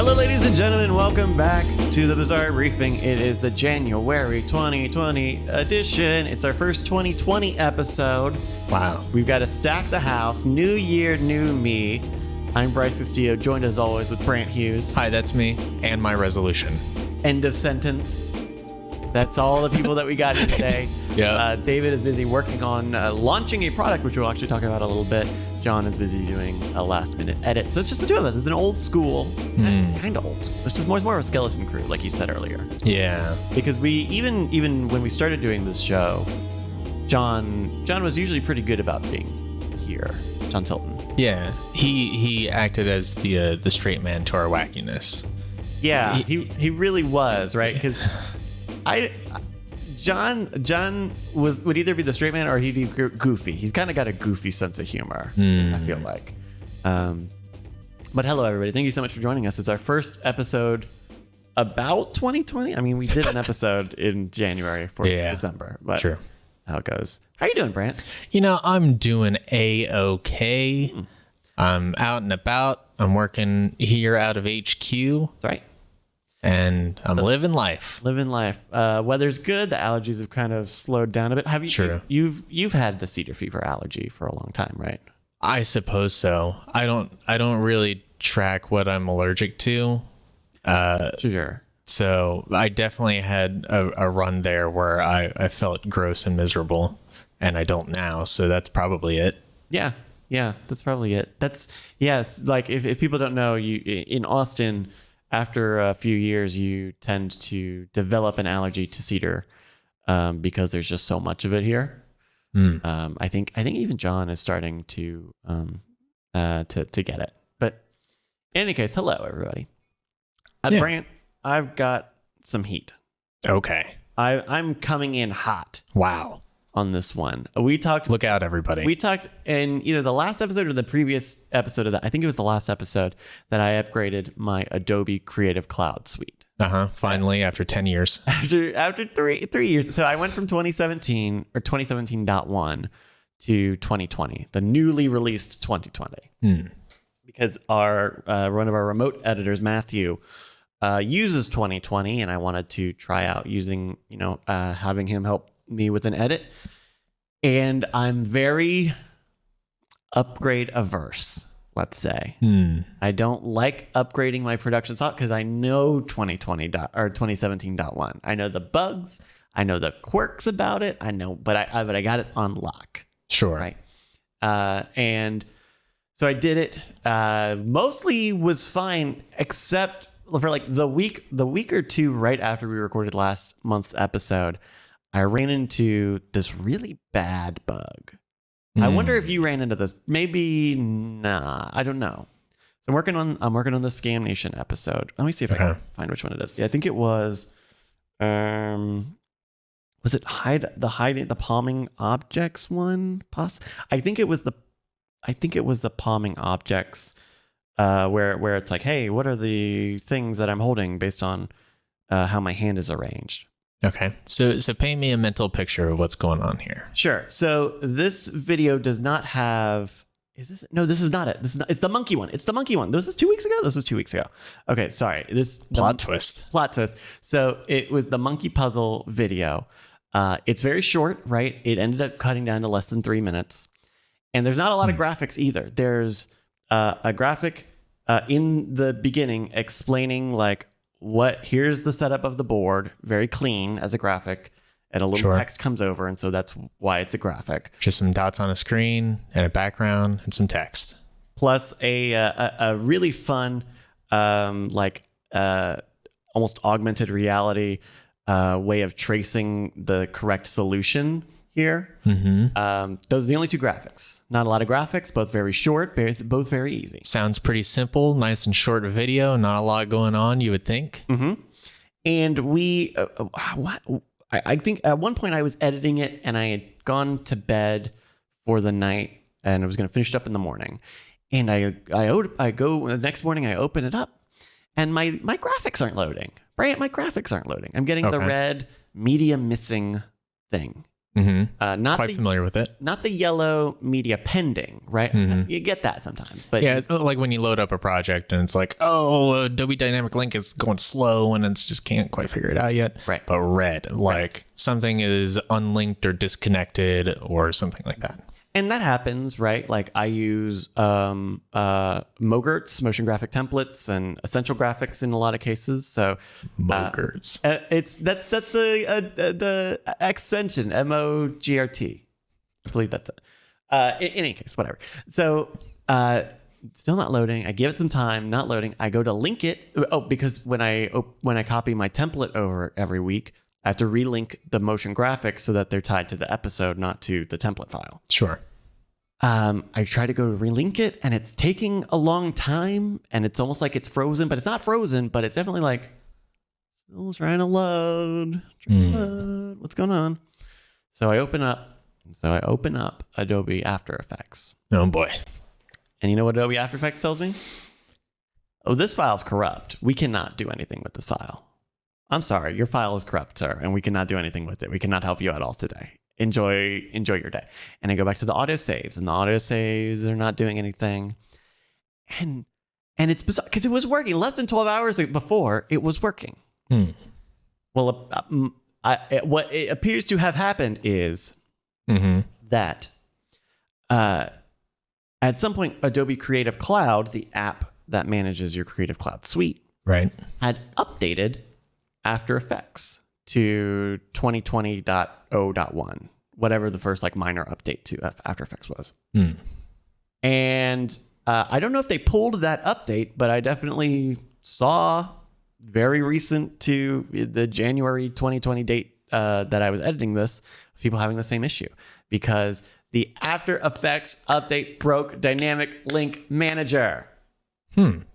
Hello, ladies and gentlemen. Welcome back to the Bizarre Briefing. It is the January 2020 edition. It's our first 2020 episode. Wow. We've got to stack the house. New year, new me. I'm Bryce Castillo, joined as always with Brant Hughes. Hi, that's me and my resolution. End of sentence. That's all the people that we got here today. Yeah. David is busy working on launching a product, which we'll actually talk about a little bit. John is busy doing a last-minute edit. So it's just the two of us. It's an old school, kind of old school. It's just more of a skeleton crew, like you said earlier. Yeah. Because we even when we started doing this show, John was usually pretty good about being here. John Tilton. Yeah. He acted as the straight man to our wackiness. Yeah, he really was, right? Because John would either be the straight man or he'd be goofy. He's kind of got a goofy sense of humor, I feel like. But hello, everybody. Thank you so much for joining us. It's our first episode about 2020. I mean, we did an episode in January for December, but True. How it goes. How you doing, Brant? You know, I'm doing A-okay. I'm out and about. I'm working here out of HQ. That's right. And I'm living life. Living life. Weather's good. The allergies have kind of slowed down a bit. Have you? True. You've had the cedar fever allergy for a long time, right? I suppose so. I don't really track what I'm allergic to. Sure. So I definitely had a run there where I felt gross and miserable, and I don't now. So that's probably it. Yeah, that's probably it. It's like if people don't know, you in Austin, after a few years, you tend to develop an allergy to cedar because there's just so much of it here. I think even John is starting to get it. But in any case, hello everybody. Brant, I've got some heat. Okay. I'm coming in hot. Wow. On this one, we talked. Look out, everybody! We talked in either the last episode or the previous episode of that. I think it was the last episode that I upgraded my Adobe Creative Cloud suite. Finally, after 10 years. After three years. So I went from 2017 or 2017.1 to 2020, the newly released 2020, because our one of our remote editors, Matthew, uses 2020, and I wanted to try out using having him help me with an edit, and I'm very upgrade averse, let's say. I don't like upgrading my production software because I know 2020 or 2017.1. I know the bugs, I know the quirks about it, I know, but I got it on lock. Sure. Right. And so I did it. Mostly was fine, except for like the week or two right after we recorded last month's episode. I ran into this really bad bug. I wonder if you ran into this. Maybe nah. I don't know. So I'm working on the Scam Nation episode. Let me see if I can find which one it is. Yeah, I think it was. Was it the palming objects one? I think it was the palming objects. Where it's like, hey, what are the things that I'm holding based on how my hand is arranged? Okay, so paint me a mental picture of what's going on here. Sure. So this video does not have. Is this? No, this is not it. It's the monkey one. It's the monkey one. Was this 2 weeks ago? This was 2 weeks ago. Okay, sorry. Plot twist. So it was the monkey puzzle video. It's very short, right? It ended up cutting down to less than 3 minutes, and there's not a lot of graphics either. There's a graphic in the beginning explaining like. Here's the setup of the board, very clean as a graphic, and a little text comes over, and so that's why it's a graphic. Just some dots on a screen and a background and some text. Plus a really fun, almost augmented reality way of tracing the correct solution here. Those are the only two graphics. Not a lot of graphics, both very short, both very easy. Sounds pretty simple, nice and short video, not a lot going on, you would think. And we, I think at one point I was editing it and I had gone to bed for the night and I was going to finish it up in the morning. And I go the next morning, I open it up and my graphics aren't loading. Right? My graphics aren't loading. I'm getting the red media missing thing. Not Quite the, familiar with it. not the yellow media pending, right? You get that sometimes, but Yeah, it's like when you load up a project and it's like, oh, Adobe Dynamic Link is going slow and it's just can't quite figure it out yet. Right. But red, like something is unlinked or disconnected or something like that. and that happens, right? Like I use Mogurt's motion graphic templates and Essential Graphics in a lot of cases. So Mogurts. that's the extension MOGRT. I believe that's it. In any case, whatever. So still not loading. I give it some time, not loading. I go to link it. Oh, because when I copy my template over every week, I have to relink the motion graphics so that they're tied to the episode, not to the template file. Sure. I try to go to relink it, and it's taking a long time, and it's almost like it's frozen, but it's not frozen, but it's definitely like still trying to load. What's going on? So I open up Adobe After Effects. Oh boy. And you know what Adobe After Effects tells me? Oh, this file's corrupt. We cannot do anything with this file. I'm sorry, your file is corrupt, sir, and we cannot do anything with it. We cannot help you at all today. Enjoy your day. And I go back to the auto saves, and the auto saves are not doing anything. And it's bizarre because it was working less than 12 hours before. It was working. Well, what it appears to have happened is that at some point, Adobe Creative Cloud, the app that manages your Creative Cloud suite, Right. had updated After Effects to 2020.0.1, whatever the first like minor update to After Effects was. And I don't know if they pulled that update, but I definitely saw very recent to the January 2020 date that I was editing this, people having the same issue because the After Effects update broke Dynamic Link Manager. And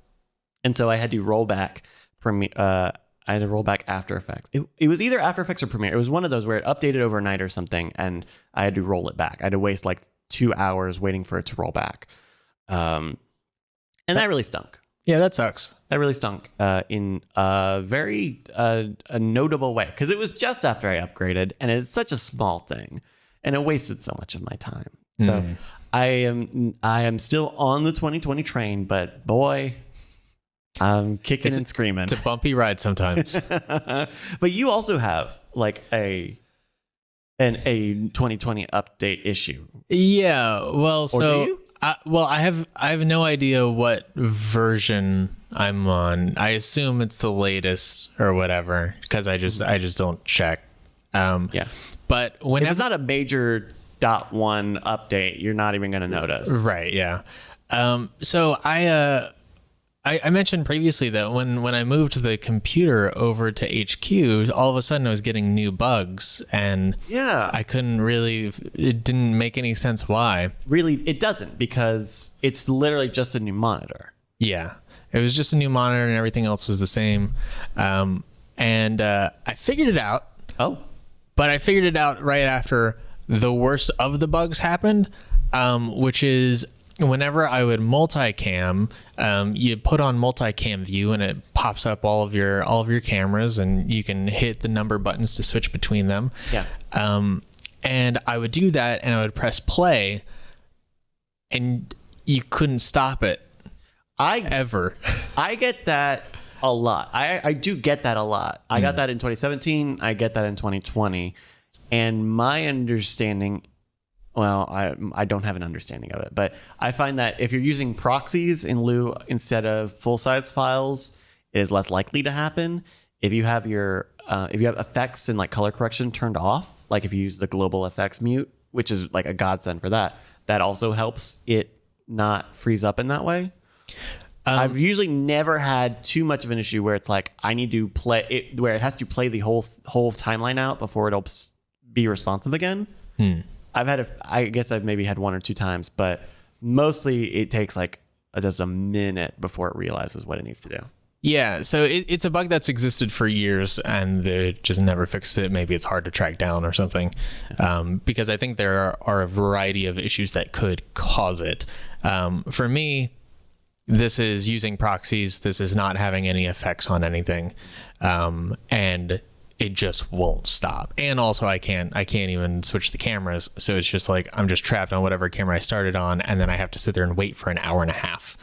so I had to roll back I had to roll back After Effects. It was either After Effects or Premiere. It was one of those where it updated overnight or something, and I had to roll it back. I had to waste like 2 hours waiting for it to roll back. And that really stunk. Yeah, that sucks. That really stunk in a very notable way because it was just after I upgraded, and it's such a small thing, and it wasted so much of my time. So I am still on the 2020 train, but boy, I'm kicking and screaming. It's a bumpy ride sometimes. But you also have like a 2020 update issue. Yeah. Well, Or do you? I have no idea what version I'm on. I assume it's the latest or whatever because I just don't check. Yeah. But when If it's not a major .1 update, you're not even going to notice. Right. Yeah. So I mentioned previously that when I moved the computer over to HQ, all of a sudden I was getting new bugs, and Yeah. I couldn't really. It didn't make any sense why. Really, it doesn't because it's literally just a new monitor. Yeah, it was just a new monitor, and everything else was the same. And I figured it out. Oh. But I figured it out right after the worst of the bugs happened, which is whenever I would multicam, you put on multicam view and it pops up all of your cameras, and you can hit the number buttons to switch between them. Yeah. And I would do that, and I would press play, and you couldn't stop it. Ever. I get that a lot. I do get that a lot. I got that in 2017. I get that in 2020. And my understanding, well, I don't have an understanding of it, but I find that if you're using proxies instead of full-size files, it is less likely to happen. If you have if you have effects and like color correction turned off, like if you use the global effects mute, which is like a godsend for that also helps it not freeze up in that way. I've usually never had too much of an issue where it's like I need to play it, where it has to play the whole timeline out before it'll be responsive again. I guess I've maybe had 1 or 2 times, but mostly it takes like just a minute before it realizes what it needs to do. Yeah, so it's a bug that's existed for years, and they just never fixed it. Maybe it's hard to track down or something, because I think there are a variety of issues that could cause it. For me, this is using proxies. This is not having any effects on anything, and it just won't stop. And also I can't even switch the cameras. So it's just like, I'm just trapped on whatever camera I started on. And then I have to sit there and wait for an hour and a half.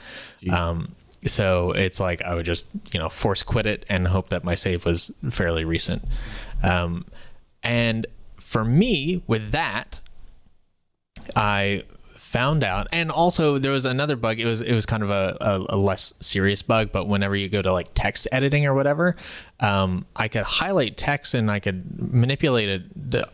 So it's like, I would just, force quit it and hope that my save was fairly recent. And for me with that, I found out, and also there was another bug. It was kind of a less serious bug, but whenever you go to like text editing or whatever, I could highlight text and I could manipulate it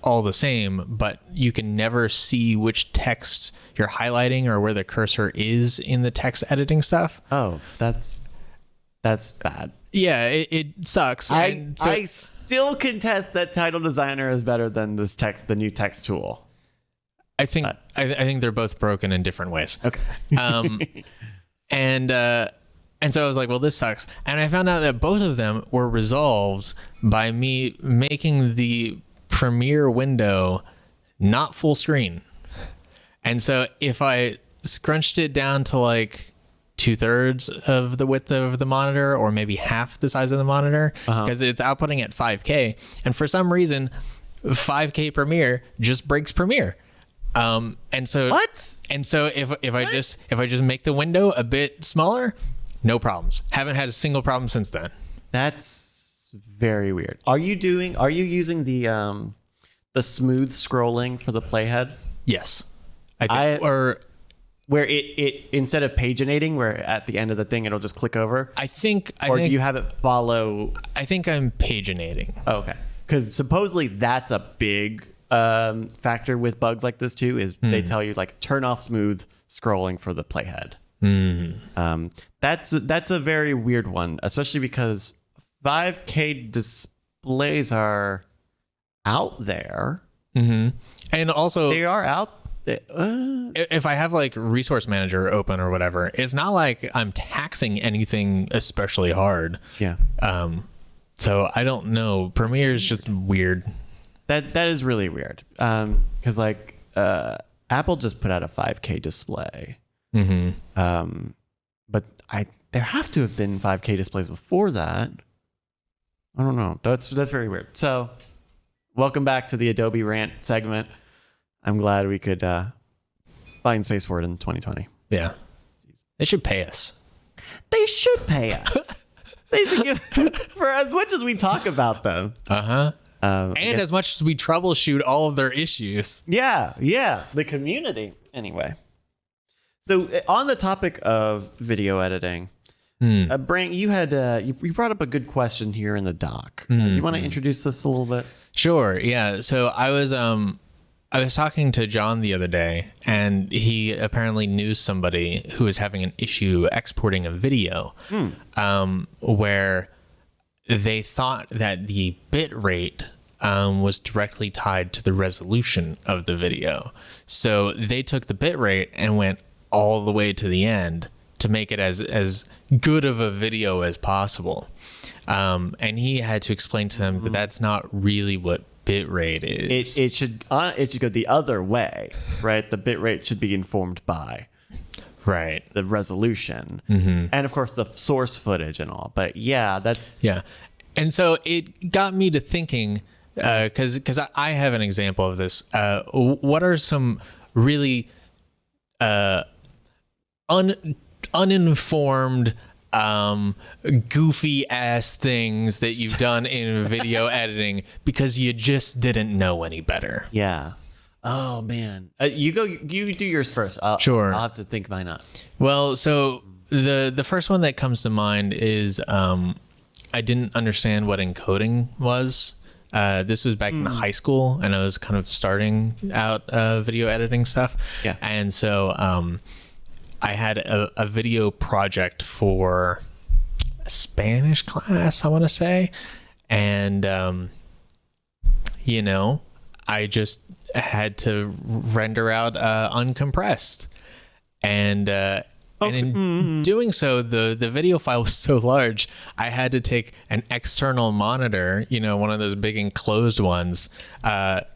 all the same, but you can never see which text you're highlighting or where the cursor is in the text editing stuff. Oh, that's bad. Yeah, it sucks. I still contest that Title Designer is better than the new text tool. I think they're both broken in different ways. Okay. And so I was like, well, this sucks. And I found out that both of them were resolved by me making the Premiere window not full screen. And so if I scrunched it down to like 2/3 of the width of the monitor, or maybe half the size of the monitor, because it's outputting at 5K, and for some reason 5K Premiere just breaks Premiere. And so what? And so if I just make the window a bit smaller, no problems. Haven't had a single problem since then. That's very weird. Are you using the smooth scrolling for the playhead? Yes. Where it instead of paginating, where at the end of the thing it'll just click over. Do you have it follow? I think I'm paginating. Oh, okay, because supposedly that's a big factor with bugs like this too. Is they tell you like turn off smooth scrolling for the playhead. That's a very weird one, especially because 5K displays are out there, and also they are out. If I have like Resource Manager open or whatever, it's not like I'm taxing anything especially hard. Yeah. So I don't know. Premiere is just weird. That is really weird. Because like Apple just put out a 5K display. But there have to have been 5K displays before that. I don't know. That's very weird. So welcome back to the Adobe rant segment. I'm glad we could find space for it in 2020. Yeah. They should pay us. They should pay us. They should give for as much as we talk about them. And as much as we troubleshoot all of their issues. Yeah. The community. Anyway. So on the topic of video editing, Brant, you brought up a good question here in the doc. Do you want to introduce this a little bit? Sure. Yeah. So I was talking to John the other day, and he apparently knew somebody who was having an issue exporting a video, where they thought that the bit rate was directly tied to the resolution of the video. So they took the bit rate and went all the way to the end to make it as good of a video as possible. And he had to explain to them that that's not really what bit rate is. It should go the other way, right? The bit rate should be informed by the resolution, and of course the source footage and all. But yeah. And so it got me to thinking, because I have an example of this. What are some really uninformed, goofy ass things that you've done in video editing because you just didn't know any better? Yeah. Oh man. You do yours first. Sure. I'll have to think mine up. Well, so the first one that comes to mind is I didn't understand what encoding was. This was back in high school, and I was kind of starting out video editing stuff. Yeah. And so I had a video project for a Spanish class, I want to say. And, I just had to render out uncompressed. And in doing so, the video file was so large, I had to take an external monitor, one of those big enclosed ones,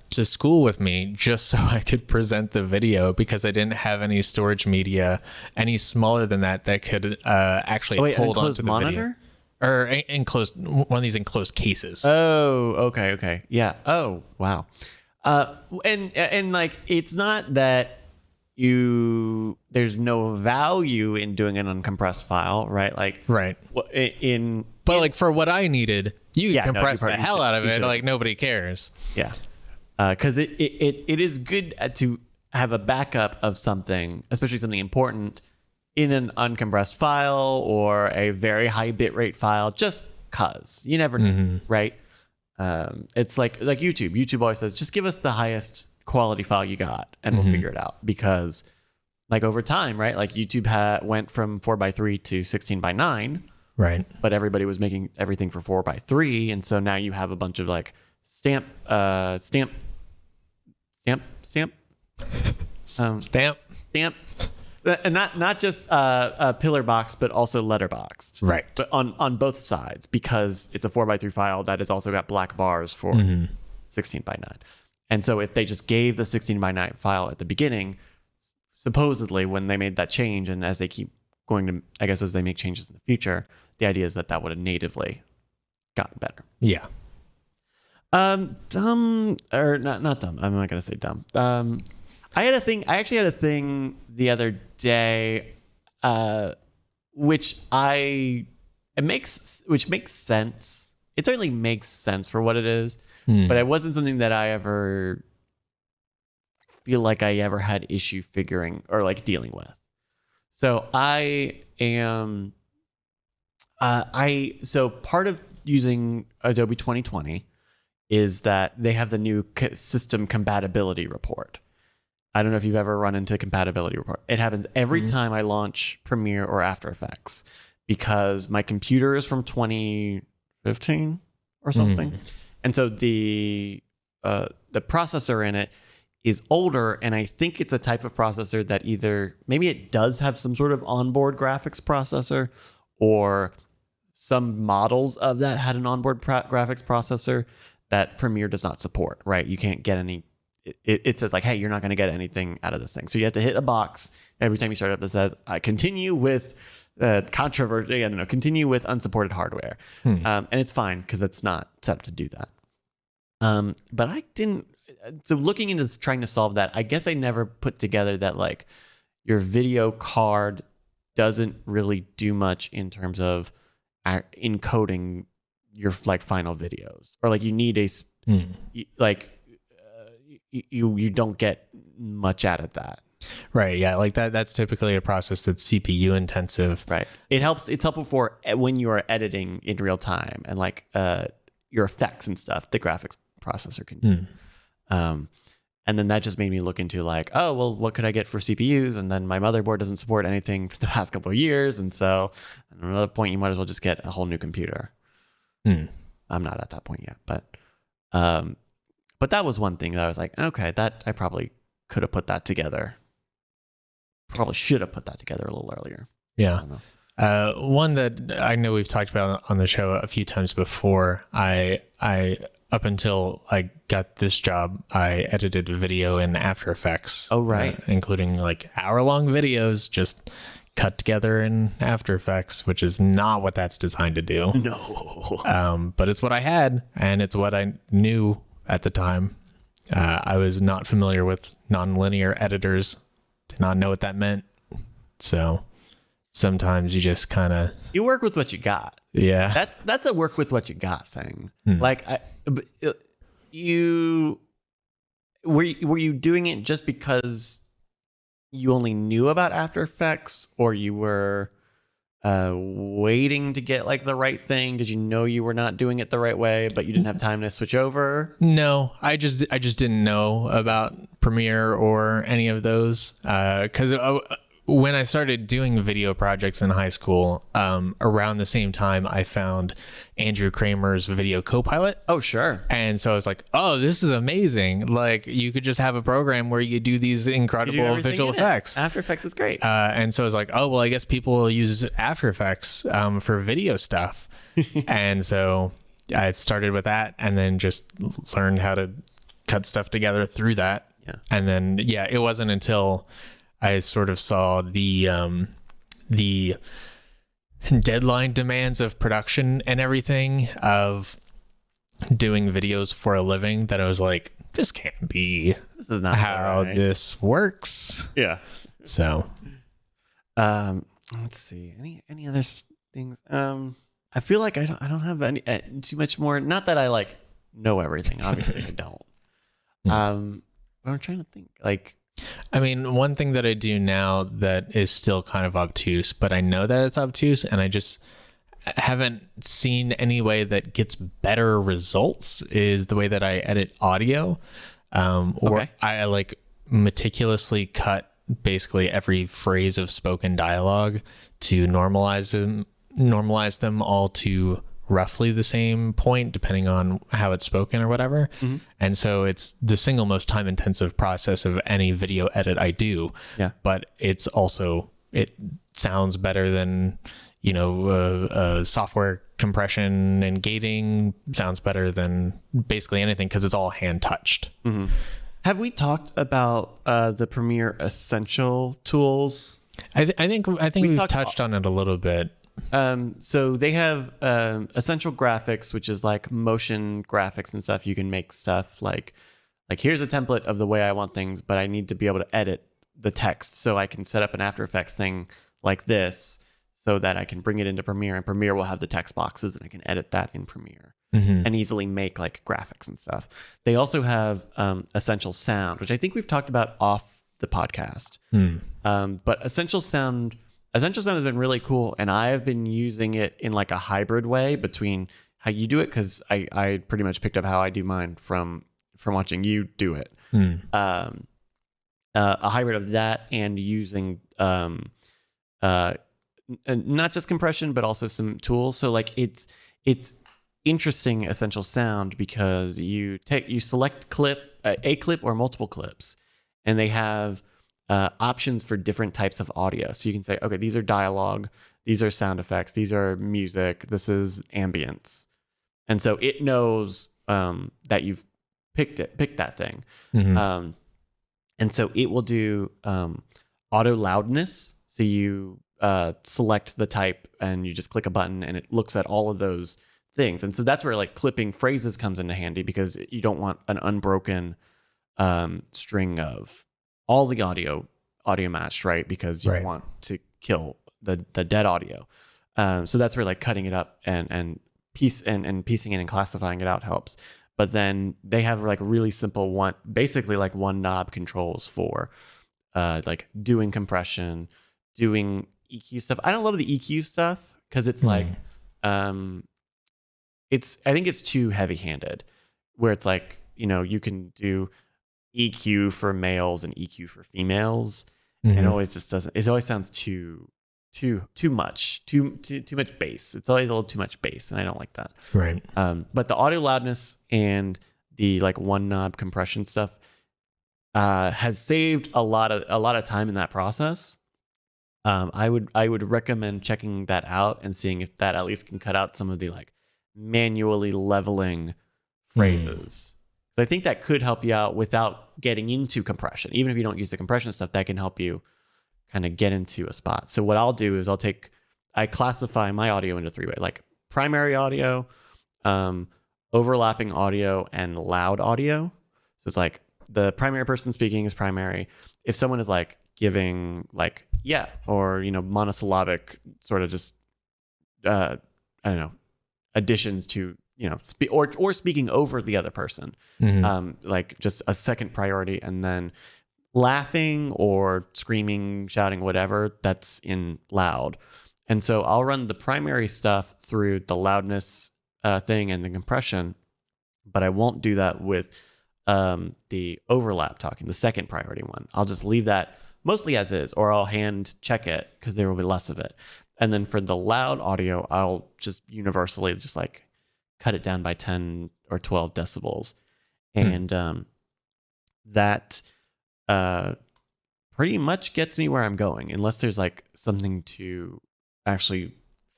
to school with me just so I could present the video, because I didn't have any storage media any smaller than that could actually hold on to the monitor? video. or enclosed, one of these enclosed cases. Oh, okay. Yeah. Oh, wow. And like, it's not that there's no value in doing an uncompressed file, right? Like, Right. But like for what I needed, you compress the hell out of it. Like nobody cares. Yeah. Because it is good to have a backup of something, especially something important, in an uncompressed file or a very high bitrate file, just cause you never know, right? It's like YouTube. YouTube always says, just give us the highest quality file you got, and we'll figure it out. Because like over time, right? Like YouTube went from 4x3 to 16:9, right? But everybody was making everything for 4x3, and so now you have a bunch of like stamp, and not just pillar box, but also letterboxed, right? But on both sides, because it's a 4x3 file that has also got black bars for 16:9. And so if they just gave the 16:9 file at the beginning, supposedly when they made that change, and as they keep going to, I guess as they make changes in the future, the idea is that would have natively gotten better. Yeah. Dumb, or not dumb. I'm not gonna say dumb. I actually had a thing the other day, which makes sense. It certainly makes sense for what it is, but it wasn't something that I ever feel like I ever had issue figuring or like dealing with. So so part of using Adobe 2020 is that they have the new system compatibility report. I don't know if you've ever run into a compatibility report. It happens every time I launch Premiere or After Effects, because my computer is from 2015 or something. And so the processor in it is older, and I think it's a type of processor that either maybe it does have some sort of onboard graphics processor, or some models of that had an onboard graphics processor that Premiere does not support, right? You can't get any. It says like, hey, you're not going to get anything out of this thing. So you have to hit a box every time you start up that says, continue with controversy. I don't know, continue with unsupported hardware. And it's fine because it's not set up to do that. But I didn't. So looking into trying to solve that, I guess I never put together that like your video card doesn't really do much in terms of encoding your like final videos, or like you need a you don't get much out of that. Right. Yeah. Like that's typically a process that's CPU intensive. Right. It's helpful for when you are editing in real time, and like your effects and stuff, the graphics processor can do. And then that just made me look into like, oh, well, what could I get for CPUs? And then my motherboard doesn't support anything for the past couple of years. And so at another point, you might as well just get a whole new computer. I'm not at that point yet, but that was one thing that I was like, okay, that I probably could have put that together. Probably should have put that together a little earlier. Yeah. One that I know we've talked about on the show a few times before. I up until I got this job, I edited a video in After Effects. Oh, right. Including like hour-long videos just cut together in After Effects, which is not what that's designed to do. No. But it's what I had, and it's what I knew at the time. I was not familiar with nonlinear editors, did not know what that meant. So sometimes you just kind of... You work with what you got. Yeah. That's a work with what you got thing. Like, were you doing it just because you only knew about After Effects, or you were waiting to get like the right thing? Did you know you were not doing it the right way, but you didn't have time to switch over? No, I just didn't know about Premiere or any of those, because when I started doing video projects in high school, around the same time, I found Andrew Kramer's Video Copilot. Oh, sure. And so I was like, oh, this is amazing. Like, you could just have a program where you do these incredible visual effects. After Effects is great. And so I was like, oh, well, I guess people will use After Effects for video stuff. And so I started with that, and then just learned how to cut stuff together through that. Yeah. And then, it wasn't until I sort of saw the deadline demands of production and everything of doing videos for a living that I was like, this can't be This is not how right. this works. Yeah. So Let's see. Any other things? I feel like I don't have any too much more. Not that I like know everything. Obviously, I don't. But I'm trying to think. Like, I mean, one thing that I do now that is still kind of obtuse, but I know that it's obtuse, and I just haven't seen any way that gets better results, is the way that I edit audio. Or Okay. I like meticulously cut basically every phrase of spoken dialogue to normalize them all to roughly the same point, depending on how it's spoken or whatever. And so it's the single most time intensive process of any video edit I do. Yeah. But it's also, it sounds better than, software compression and gating, sounds better than basically anything because it's all hand touched. have we talked about the Premiere Essential tools? I think we've talked- touched on it a little bit. So they have Essential Graphics, which is like motion graphics and stuff. You can make stuff like here's a template of the way I want things, but I need to be able to edit the text, so I can set up an After Effects thing like this, so that I can bring it into Premiere, and Premiere will have the text boxes, and I can edit that in Premiere and easily make like graphics and stuff. They also have Essential Sound, which I think we've talked about off the podcast. But Essential Sound has been really cool, and I have been using it in like a hybrid way between how you do it, because I pretty much picked up how I do mine from watching you do it. A hybrid of that and using not just compression but also some tools. So like it's interesting, Essential Sound, because you select a clip or multiple clips, and they have options for different types of audio. So you can say, okay, these are dialogue, these are sound effects, these are music, this is ambience. And so it knows that you've picked that thing. And so it will do auto loudness. So you select the type and you just click a button and it looks at all of those things. And so that's where like clipping phrases comes into handy, because you don't want an unbroken string of all the audio matched, right? Because you want to kill the dead audio. So that's where like cutting it up and piecing it and classifying it out helps. But then they have like really simple basically like one knob controls for like doing compression, doing EQ stuff. I don't love the EQ stuff because it's like I think it's too heavy-handed, where it's like, you can do EQ for males and EQ for females, and it always just doesn't. It always sounds too much bass. It's always a little too much bass, and I don't like that. Right. But the audio loudness and the like one knob compression stuff has saved a lot of time in that process. I would recommend checking that out and seeing if that at least can cut out some of the like manually leveling phrases. So I think that could help you out without getting into compression. Even if you don't use the compression stuff, that can help you kind of get into a spot. So what I'll do is I classify my audio into 3 ways, like primary audio, overlapping audio, and loud audio. So it's like the primary person speaking is primary. If someone is like giving like, yeah, or, monosyllabic sort of just, I don't know, additions to, or speaking over the other person, like just a second priority, and then laughing or screaming, shouting, whatever, that's in loud. And so I'll run the primary stuff through the loudness thing and the compression, but I won't do that with the overlap talking, the second priority one. I'll just leave that mostly as is, or I'll hand check it because there will be less of it. And then for the loud audio, I'll just universally just like cut it down by 10 or 12 decibels. And that pretty much gets me where I'm going, unless there's like something to actually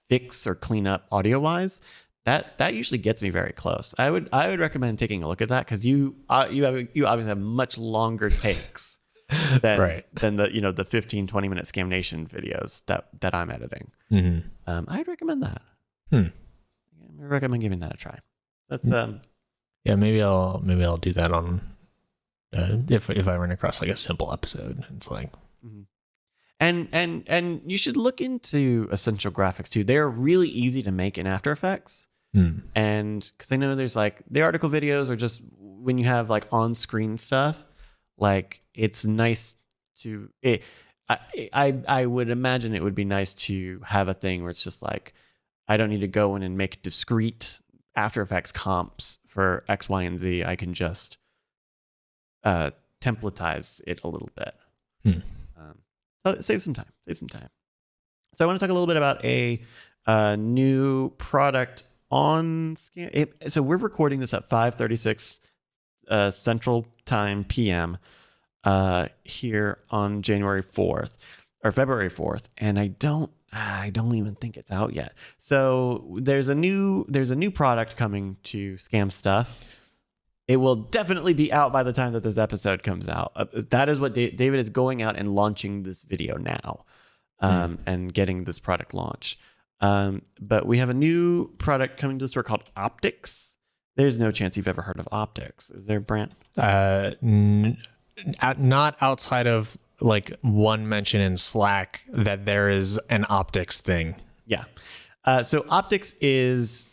fix or clean up audio wise. That usually gets me very close. I would recommend taking a look at that, because you obviously have much longer takes than Right. than the the 15-20 minute Scam Nation videos that I'm editing. I'd recommend that. I recommend giving that a try. That's Yeah, maybe I'll do that on if I run across like a simple episode. It's like and you should look into Essential Graphics too. They're really easy to make in After Effects. And because I know there's like the article videos or just when you have like on-screen stuff, like it's nice to I would imagine it would be nice to have a thing where it's just like I don't need to go in and make discrete After Effects comps for X, Y, and Z. I can just templatize it a little bit. So save some time. So I want to talk a little bit about a new product on Scam. So we're recording this at 5:36 Central Time PM here on January 4th or February 4th, and I don't even think it's out yet. So there's a new product coming to Scam Stuff. It will definitely be out by the time that this episode comes out. That is what David is going out and launching this video now, and getting this product launched. But we have a new product coming to the store called Optix. There's no chance you've ever heard of Optix, is there, Brant? Not outside of like one mention in Slack that there is an Optix thing. Yeah. So Optix is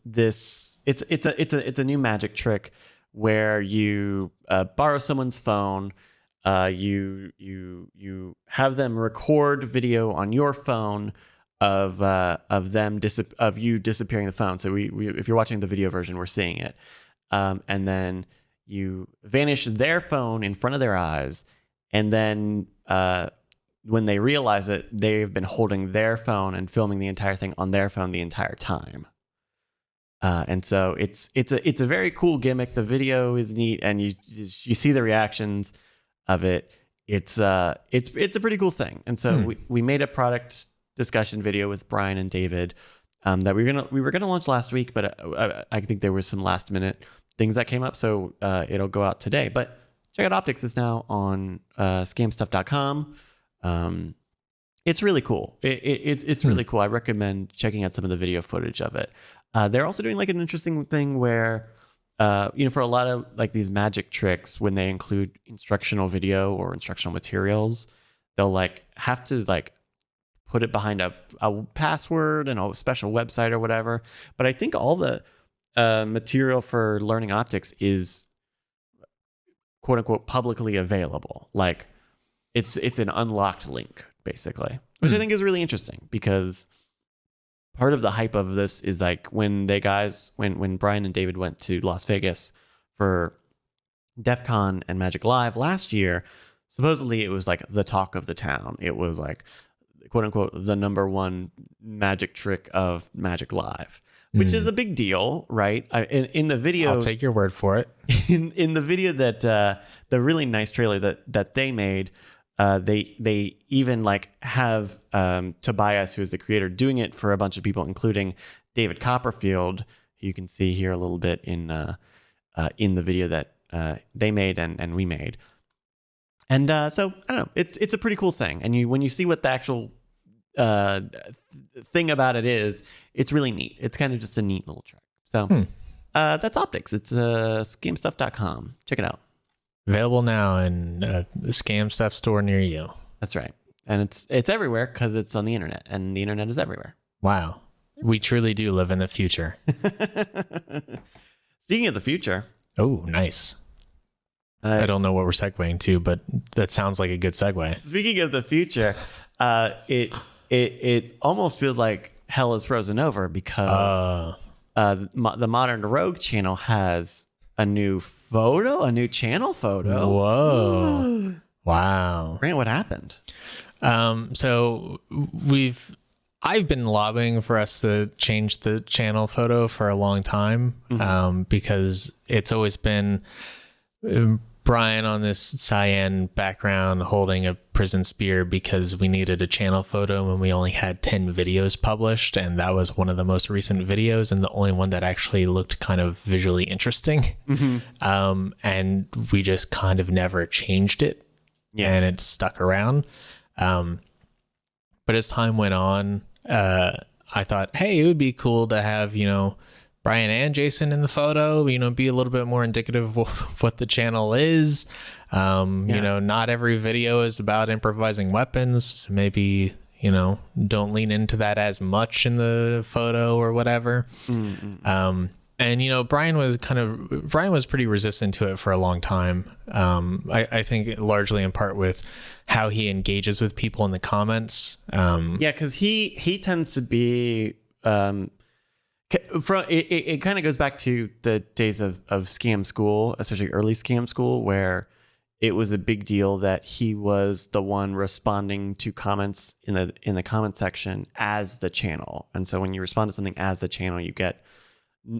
this. It's a new magic trick where you borrow someone's phone. You have them record video on your phone of you disappearing the phone. So we if you're watching the video version, we're seeing it, and then you vanish their phone in front of their eyes, and then when they realize it, they've been holding their phone and filming the entire thing on their phone the entire time. And so it's a very cool gimmick. The video is neat, and you see the reactions of it. It's a pretty cool thing. And so we made a product discussion video with Brian and David that we were gonna launch last week, but I think there was some last minute things that came up, so it'll go out today. But check out Optix. It's now on scamstuff.com. It's really cool. It's really cool. I recommend checking out some of the video footage of it. They're also doing like an interesting thing where, for a lot of like these magic tricks, when they include instructional video or instructional materials, they'll like have to like put it behind a password and a special website or whatever. But I think all the material for learning Optix is quote unquote publicly available. Like it's an unlocked link basically, which I think is really interesting because part of the hype of this is like when Brian and David went to Las Vegas for DEF CON and Magic Live last year, supposedly it was like the talk of the town. It was like quote unquote the number one magic trick of Magic Live, which is a big deal, right? In the video, I'll take your word for it. In the video that the really nice trailer that they made, they even like have Tobias, who is the creator, doing it for a bunch of people, including David Copperfield, who you can see here a little bit in the video that they made and we made. And so I don't know, it's a pretty cool thing. And when you see what the actual thing about it is, it's really neat. It's kind of just a neat little trick. So that's Optix. It's scamstuff.com. Check it out. Available now in a Scam Stuff store near you. That's right. And it's everywhere because it's on the internet, and the internet is everywhere. Wow. We truly do live in the future. Speaking of the future. Oh, nice. I don't know what we're segueing to, but that sounds like a good segue. Speaking of the future, it almost feels like hell is frozen over because the Modern Rogue channel has a new channel photo. Whoa. Wow. Grant, what happened? So I've been lobbying for us to change the channel photo for a long time, because it's always been Brian on this cyan background holding a prison spear because we needed a channel photo when we only had 10 videos published, and that was one of the most recent videos and the only one that actually looked kind of visually interesting. And we just kind of never changed it and it stuck around. But as time went on, I thought, hey, it would be cool to have, Brian and Jason in the photo, be a little bit more indicative of what the channel is. Not every video is about improvising weapons. Maybe, don't lean into that as much in the photo or whatever. And Brian was pretty resistant to it for a long time. I think largely in part with how he engages with people in the comments. Because he tends to be it kind of goes back to the days of Scam School, especially early Scam School, where it was a big deal that he was the one responding to comments in the comment section as the channel. And so when you respond to something as the channel, you get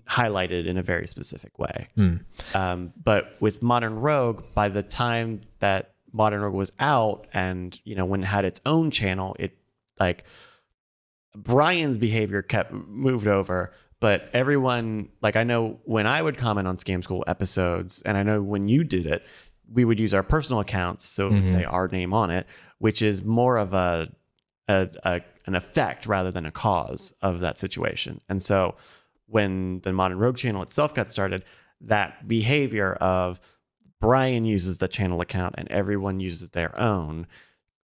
highlighted in a very specific way. But with Modern Rogue, by the time that Modern Rogue was out and when it had its own channel, it Brian's behavior kept moved over, but everyone, I know when I would comment on Scam School episodes, and I know when you did it, we would use our personal accounts, so it would say our name on it, which is more of an effect rather than a cause of that situation. And so when the Modern Rogue channel itself got started, that behavior of Brian uses the channel account and everyone uses their own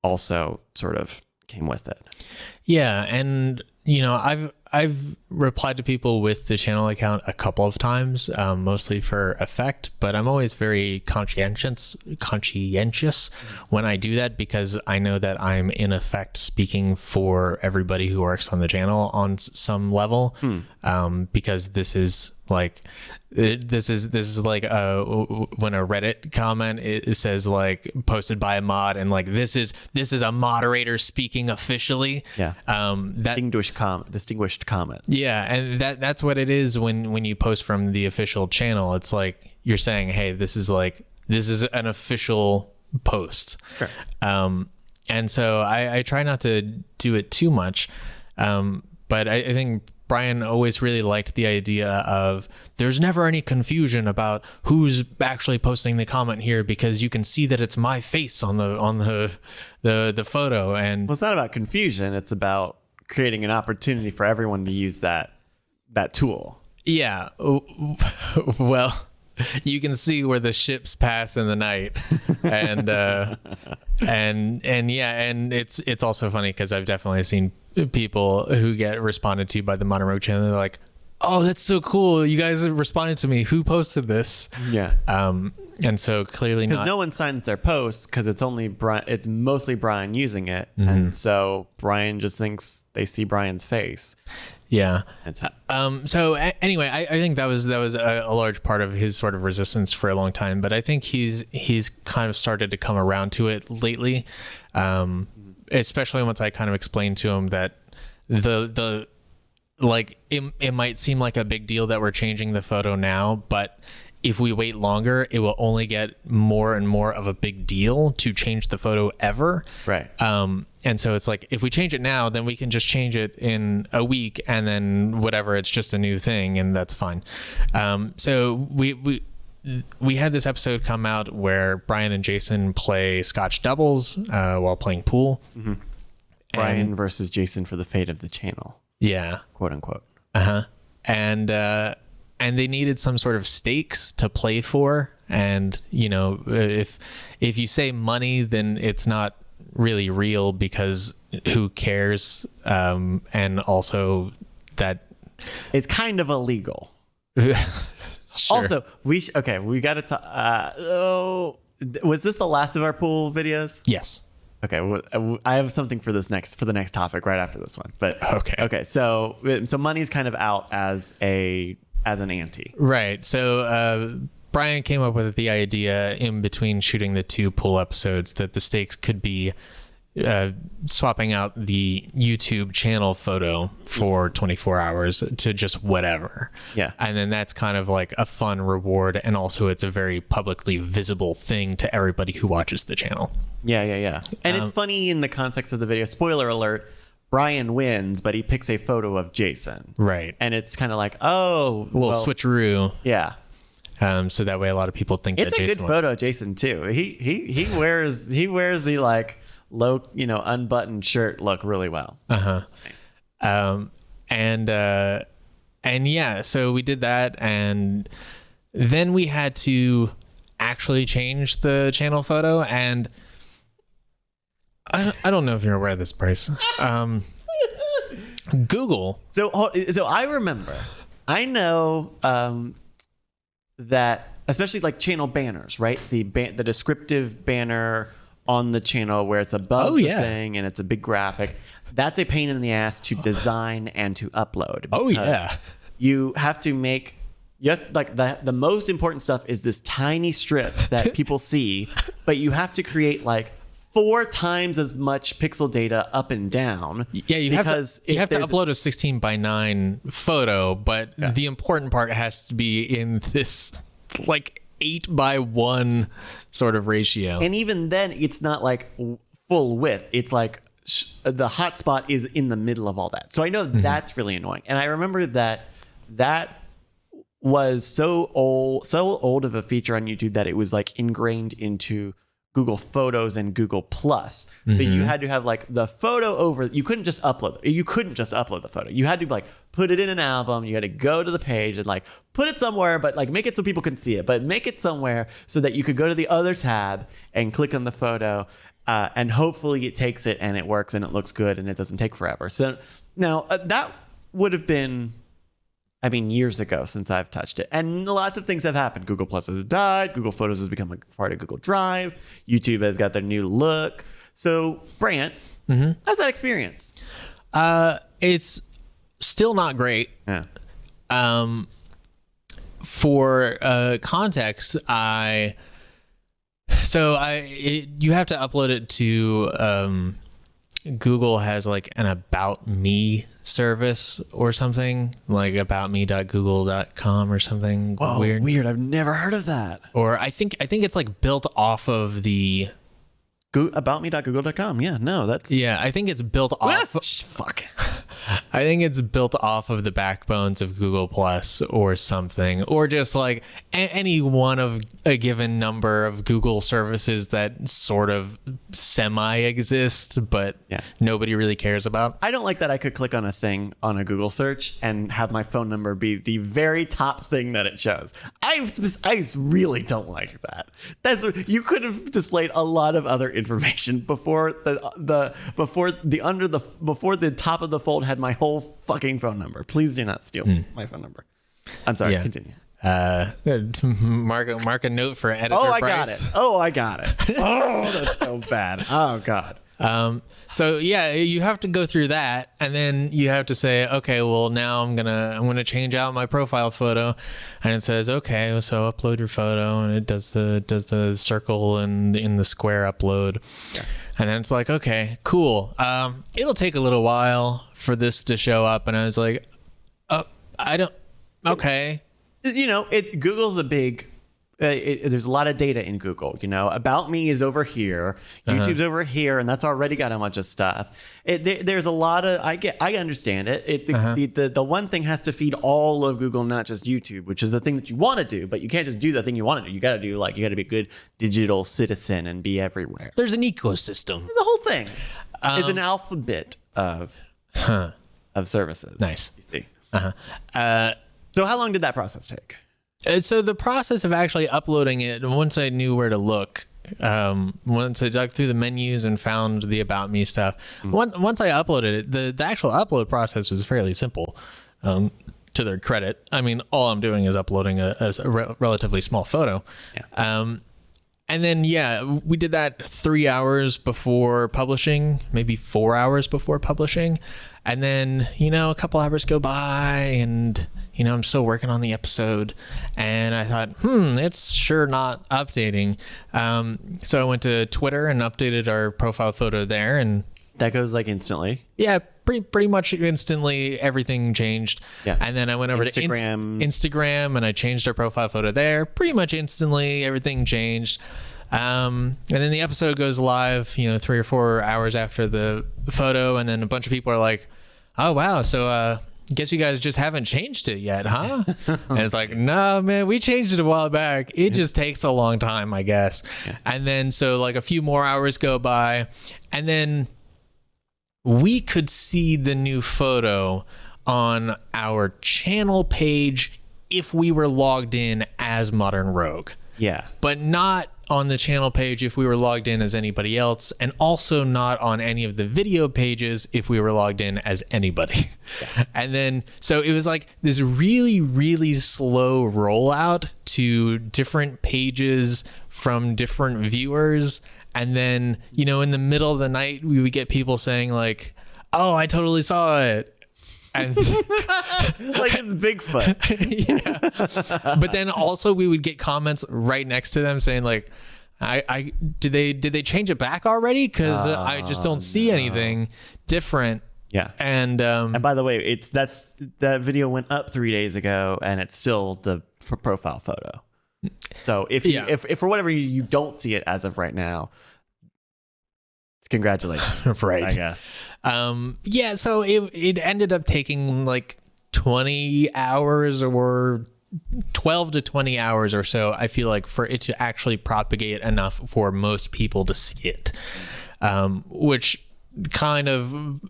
also sort of came with it. Yeah, and I've replied to people with the channel account a couple of times, mostly for effect, but I'm always very conscientious when I do that, because I know that I'm in effect speaking for everybody who works on the channel on some level, because this is like when a Reddit comment it says posted by a mod and this is a moderator speaking officially. Distinguished comment. Yeah, and that's what it is when you post from the official channel. It's you're saying, hey, this is an official post. Sure. And so I try not to do it too much, but I think Brian always really liked the idea of there's never any confusion about who's actually posting the comment here, because you can see that it's my face on the photo. And it's not about confusion, it's about creating an opportunity for everyone to use that tool. Yeah. Well, you can see where the ships pass in the night, and it's also funny because I've definitely seen people who get responded to by the Modern Rogue channel. They're like, "Oh, that's so cool! You guys responded to me. Who posted this?" Yeah. And so clearly because no one signs their posts because it's only Brian. It's mostly Brian using it, and so Brian just thinks they see Brian's face. Yeah. So anyway, I think that was a large part of his sort of resistance for a long time, but I think he's kind of started to come around to it lately, especially once I kind of explained to him that it might seem like a big deal that we're changing the photo now, but if we wait longer, it will only get more and more of a big deal to change the photo ever. Right. And so it's if we change it now, then we can just change it in a week, and then whatever, it's just a new thing, and that's fine. So we had this episode come out where Brian and Jason play Scotch doubles while playing pool. Brian versus Jason for the fate of the channel. Yeah. Quote unquote. And they needed some sort of stakes to play for. And, if you say money, then it's not really real, because who cares? And also that it's kind of illegal. Sure. Also, we got to talk. Was this the last of our pool videos? Yes. Okay, well, I have something for the next topic right after this one. But okay. So money's kind of out as an ante. Right. So Brian came up with the idea in between shooting the 2 pool episodes that the stakes could be swapping out the YouTube channel photo for 24 hours to just whatever. Yeah. And then that's kind of like a fun reward. And also it's a very publicly visible thing to everybody who watches the channel. Yeah. And it's funny in the context of the video. Spoiler alert. Brian wins, but he picks a photo of Jason. Right. And it's kind of like, oh. A little switcheroo. Yeah. So that way a lot of people think It's that a Jason good photo of Jason too. He wears the like low, unbuttoned shirt look really well. And yeah, so we did that, and then we had to actually change the channel photo, and I don't know if you're aware of this, Bryce. Google. So I remember, I know that especially like channel banners, right? The descriptive banner on the channel where it's above the thing and it's a big graphic. That's a pain in the ass to design and to upload. Oh yeah. You have to make like the most important stuff is this tiny strip that people see, but you have to create like 4 times as much pixel data up and down. Yeah, you have to upload a 16:9 photo, but the important part has to be in this like 8:1 sort of ratio. And even then, it's not like full width. It's like the hotspot is in the middle of all that. So I know that's really annoying. And I remember that was so old of a feature on YouTube that it was like ingrained into Google Photos and Google Plus. That you had to have like the photo over. You couldn't just upload the photo. You had to like put it in an album. You had to go to the page and like put it somewhere, but like make it so people can see it, but make it somewhere so that you could go to the other tab and click on the photo, and hopefully it takes it and it works and it looks good and it doesn't take forever. So now that would have been, years ago since I've touched it. And lots of things have happened. Google Plus has died. Google Photos has become a part of Google Drive. YouTube has got their new look. So, Brant, how's that experience? It's still not great. Yeah. For context, you have to upload it to Google has like an About Me service or something, like aboutme.google.com or something. Whoa, weird. I've never heard of that. Or I think it's like built off of the aboutme.google.com. Yeah, no, that's I think it's built off. Fuck. I think it's built off of the backbones of Google Plus or something, or just like any one of a given number of Google services that sort of semi-exist, but nobody really cares about. I don't like that I could click on a thing on a Google search and have my phone number be the very top thing that it shows. I really don't like that. You could have displayed a lot of other information before the top of the fold had my whole fucking phone number. Please do not steal my phone number. I'm sorry. Continue. Mark a note for editor. I Bryce. got it. Oh, that's so bad. Oh God. So you have to go through that, and then you have to say, okay, well now I'm gonna change out my profile photo, and it says, okay, so upload your photo, and it does the circle and in the square upload, and then it's like, okay, cool. It'll take a little while for this to show up, and I was like, okay. Google's a big. There's a lot of data in Google. About Me is over here, YouTube's over here, and that's already got a bunch of stuff. There's a lot of. I understand it. The one thing has to feed all of Google, not just YouTube, which is the thing that you want to do. But you can't just do the thing you want to do. You got to be a good digital citizen and be everywhere. There's an ecosystem. The whole thing is an alphabet of services. Nice. You see. So how long did that process take? So the process of actually uploading it, once I knew where to look, once I dug through the menus and found the About Me stuff, once I uploaded it, the actual upload process was fairly simple. To their credit, all I'm doing is uploading a relatively small photo. Yeah. And then, we did that 3 hours before publishing, maybe 4 hours before publishing. And then, a couple hours go by and, I'm still working on the episode. And I thought, it's sure not updating. So I went to Twitter and updated our profile photo there. And that goes like instantly? Yeah, pretty much instantly everything changed. Yeah. And then I went over to Instagram and I changed our profile photo there. Pretty much instantly everything changed. And then the episode goes live, 3 or 4 hours after the photo. And then a bunch of people are like, oh, wow. So guess you guys just haven't changed it yet, huh? And it's like, no, man, we changed it a while back. It just takes a long time, I guess. Yeah. And then so like a few more hours go by, and then we could see the new photo on our channel page if we were logged in as Modern Rogue. Yeah. But not on the channel page if we were logged in as anybody else, and also not on any of the video pages if we were logged in as anybody. Yeah. And then, so it was like this really, really slow rollout to different pages from different viewers. And then, you know, in the middle of the night, we would get people saying like, oh, I totally saw it. And like it's Bigfoot. Yeah. But then also we would get comments right next to them saying like, I did they change it back already? Because I just don't see anything different. Yeah. And by the way, that video went up 3 days ago, and it's still the profile photo. So if for whatever you don't see it as of right now, congratulations. Right. I guess. Yeah, so it ended up taking like 20 hours or 12 to 20 hours or so, I feel like, for it to actually propagate enough for most people to see it. Which kind of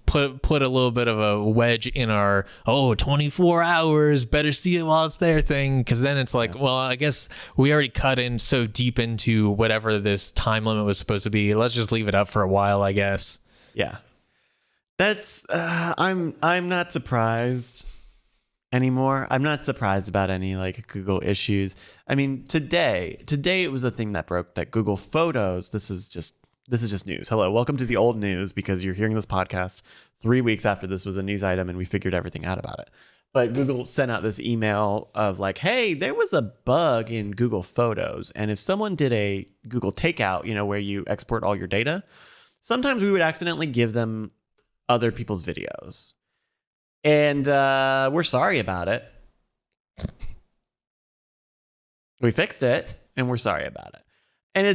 put a little bit of a wedge in our 24 hours, better see it while it's there thing, because then it's like, well, I guess we already cut in so deep into whatever this time limit was supposed to be, let's just leave it up for a while, I guess. Yeah, that's I'm not surprised anymore. I'm not surprised about any like Google issues. I mean, today it was a thing that broke, that Google Photos, this is just news. Hello, welcome to the old news, because you're hearing this podcast 3 weeks after this was a news item and we figured everything out about it. But Google sent out this email of like, hey, there was a bug in Google Photos, and if someone did a Google takeout, you know, where you export all your data, sometimes we would accidentally give them other people's videos. And we're sorry about it. We fixed it, and we're sorry about it. And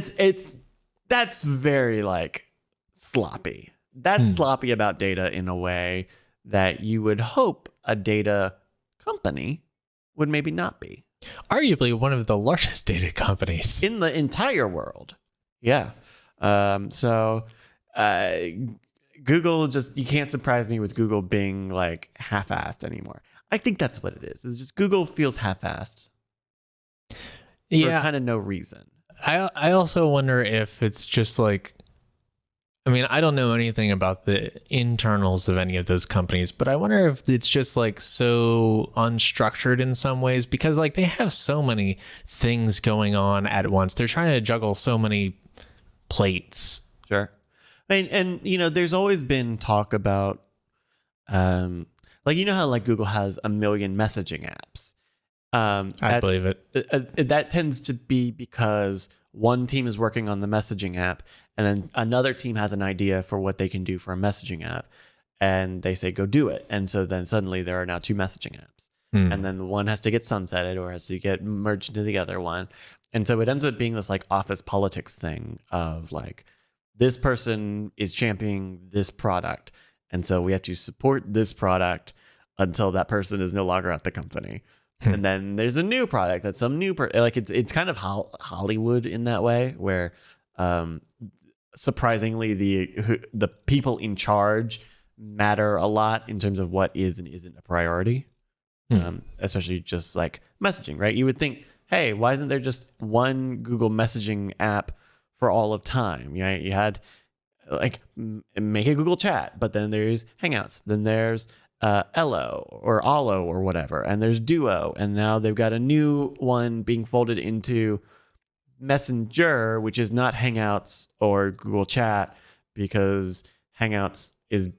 that's very like sloppy. That's sloppy about data in a way that you would hope a data company would maybe not be. Arguably one of the largest data companies in the entire world. Yeah. So Google, just, you can't surprise me with Google being like half-assed anymore. I think that's what it is. It's just Google feels half-assed. Yeah. For kind of no reason. I also wonder if it's just like, I mean, I don't know anything about the internals of any of those companies, but I wonder if it's just like so unstructured in some ways, because like they have so many things going on at once. They're trying to juggle so many plates. Sure. I mean, and you know, there's always been talk about, like, you know how like Google has a million messaging apps. I believe it. That tends to be because one team is working on the messaging app, and then another team has an idea for what they can do for a messaging app, and they say, go do it. And so then suddenly there are now two messaging apps. And then one has to get sunsetted or has to get merged into the other one. And so it ends up being this like office politics thing of like, this person is championing this product, and so we have to support this product until that person is no longer at the company. And then there's a new product that's some new like it's kind of Hollywood in that way, where surprisingly the people in charge matter a lot in terms of what is and isn't a priority. Especially just like messaging, right? You would think, hey, why isn't there just one Google messaging app for all of time? You know, you had like make a Google Chat, but then there's Hangouts, then there's Ello or Allo or whatever, and there's Duo, and now they've got a new one being folded into Messenger, which is not Hangouts or Google Chat, because Hangouts is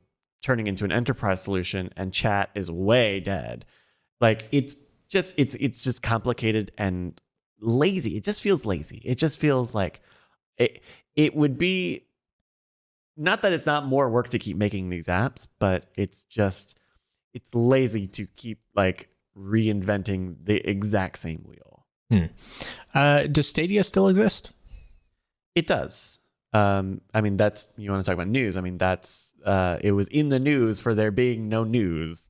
turning into an enterprise solution and Chat is way dead. Like it's just complicated and lazy. It just feels lazy. It just feels like it would be, not that it's not more work to keep making these apps, but it's lazy to keep like reinventing the exact same wheel. Does Stadia still exist? It does. I mean, that's, you want to talk about news. I mean, that's, it was in the news for there being no news,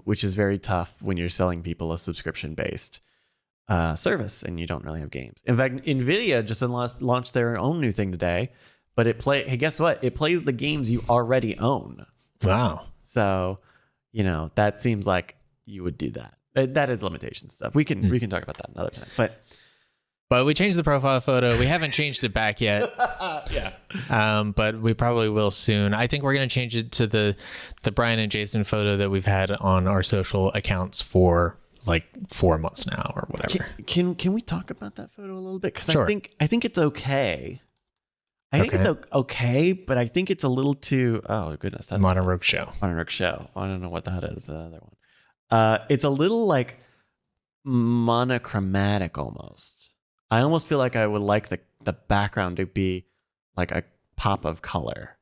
which is very tough when you're selling people a subscription based service and you don't really have games. In fact, Nvidia just launched their own new thing today, but hey, guess what? It plays the games you already own. Wow. So, that seems like you would do that. That is limitation stuff. We can talk about that another time. But we changed the profile photo. We haven't changed it back yet. Yeah. But we probably will soon. I think we're going to change it to the Brian and Jason photo that we've had on our social accounts for like 4 months now or whatever. Can we talk about that photo a little bit? Because Sure. I think it's okay. I think it's okay, but I think it's a little too. Oh goodness, that's Modern Rogue Show. Modern Rogue Show. I don't know what that is. The other one. It's a little like monochromatic almost. I almost feel like I would like the background to be like a pop of color.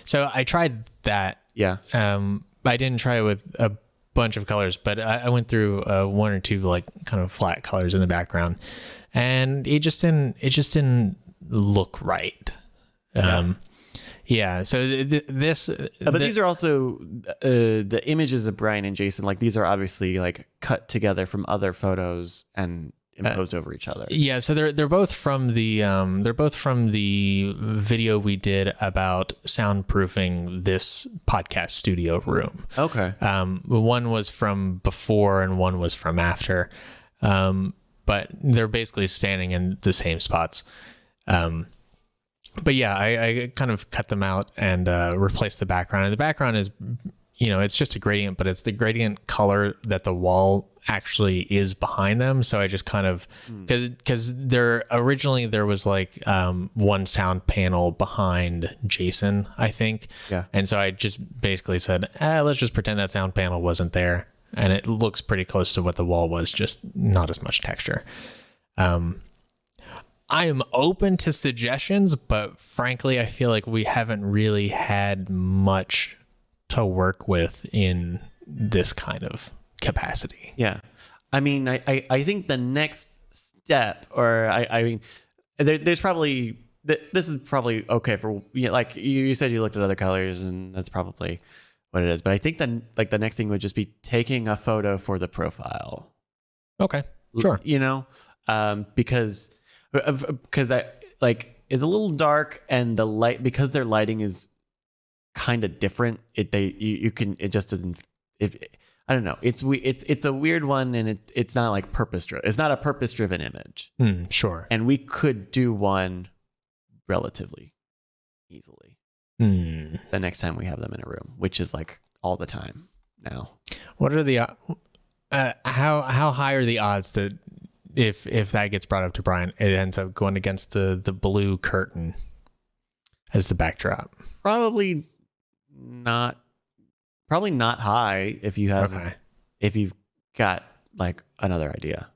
So I tried that. Yeah. I didn't try it with a bunch of colors, but I went through one or two like kind of flat colors in the background, and it just didn't look right. Yeah. So but these are also the images of Brian and Jason. Like these are obviously like cut together from other photos and imposed over each other. Yeah, so they're both from the video we did about soundproofing this podcast studio room. Okay. One was from before and one was from after, but they're basically standing in the same spots. But yeah, I kind of cut them out and replaced the background. And the background is, it's just a gradient, but it's the gradient color that the wall actually is behind them. So I just kind of, because originally there was like one sound panel behind Jason, I think. Yeah. And so I just basically said, let's just pretend that sound panel wasn't there. And it looks pretty close to what the wall was, just not as much texture. I am open to suggestions, but frankly, I feel like we haven't really had much to work with in this kind of capacity. Yeah. I mean, I think the next step, or I mean, there's probably, this is probably okay for, like you said, you looked at other colors and that's probably what it is. But I think the next thing would just be taking a photo for the profile. Okay, sure. Because I it's a little dark and the light, because their lighting is kind of different. It just doesn't. I don't know. It's a weird one, and it's not like purpose driven. It's not a purpose driven image. Sure. And we could do one relatively easily the next time we have them in a room, which is like all the time now. What are the how high are the odds that if that gets brought up to Brian, it ends up going against the blue curtain as the backdrop? Probably not high if you have if you've got like another idea.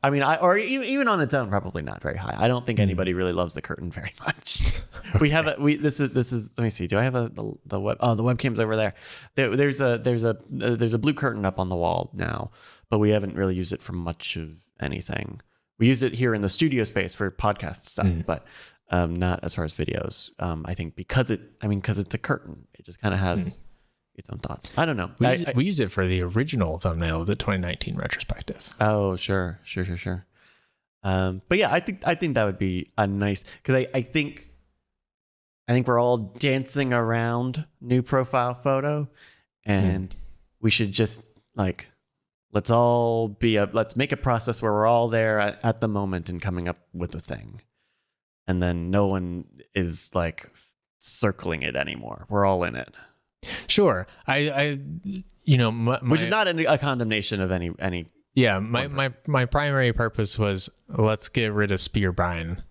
I mean, or even on its own, probably not very high. I don't think anybody really loves the curtain very much. This is. Let me see. Do I have the web? Oh, the webcam's over there. There's a blue curtain up on the wall now, but we haven't really used it for much of anything. We used it here in the studio space for podcast stuff, but not as far as videos. I think because it's a curtain, it just kind of has its own thoughts. I don't know. We used it for the original thumbnail of the 2019 retrospective. Oh, sure. But yeah, I think that would be a nice, because I think we're all dancing around new profile photo, and we should just like let's make a process where we're all there at the moment and coming up with a thing, and then no one is like circling it anymore. We're all in it. Sure. Which is not a condemnation of any. Yeah. My primary purpose was let's get rid of Spear Brian,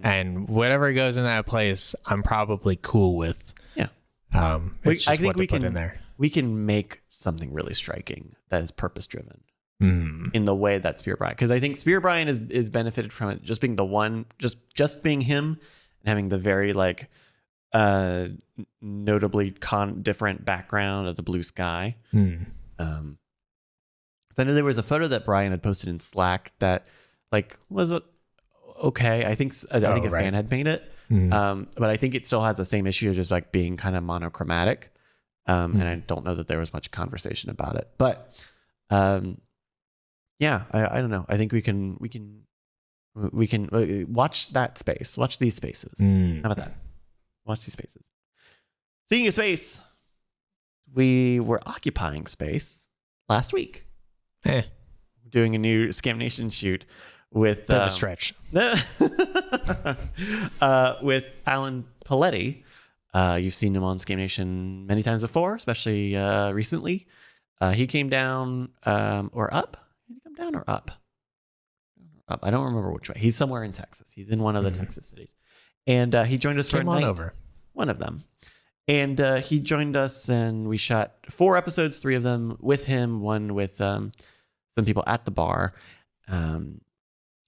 and whatever goes in that place, I'm probably cool with. Yeah. I think we can put in there. We can make something really striking that is purpose driven in the way that Spear Brian, because I think Spear Brian is benefited from it just being the one, just being him and having the very like notably different background of the blue sky. So I know there was a photo that Brian had posted in Slack that like was okay. I think a right. fan had made it, but I think it still has the same issue of just like being kind of monochromatic. And I don't know that there was much conversation about it, but yeah, I don't know. I think we can watch that space, watch these spaces. How about that? Watch these spaces. Speaking of space, we were occupying space last week. Doing a new Scam Nation shoot with bit of a stretch. with Alan Paoletti. You've seen him on Scam Nation many times before, especially recently. He came down or up. Did he come down or up? Up. I don't remember which way. He's somewhere in Texas. He's in one of the Texas cities, and he joined us for a night. Over. One of them. And he joined us, and we shot 4 episodes, 3 of them with him, one with some people at the bar. And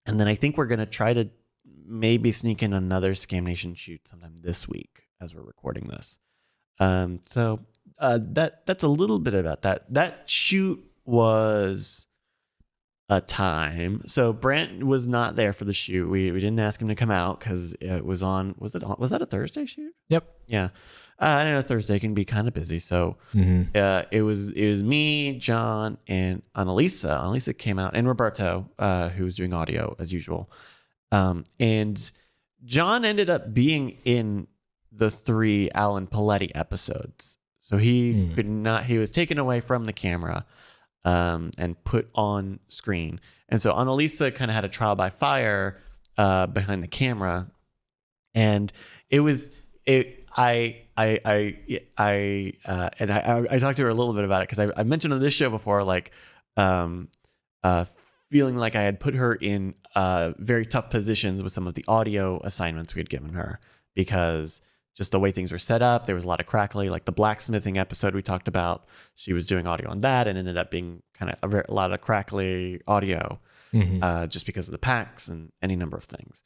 then I think we're going to try to maybe sneak in another Scam Nation shoot sometime this week as we're recording this. So that's a little bit about that. That shoot was a time. So Brent was not there for the shoot. We didn't ask him to come out because it was on. Was that a Thursday shoot? Yep. Yeah. I know Thursday can be kind of busy. So it was me, John, and Annalisa. Annalisa came out, and Roberto, who was doing audio as usual. And John ended up being in the 3 Alan Paoletti episodes. So he could not. He was taken away from the camera and put on screen. And so Annalisa kind of had a trial by fire behind the camera, and I talked to her a little bit about it because I mentioned on this show before, like feeling like I had put her in very tough positions with some of the audio assignments we had given her, because just the way things were set up, there was a lot of crackly. Like the blacksmithing episode we talked about, she was doing audio on that, and ended up being kind of a lot of crackly audio, just because of the packs and any number of things.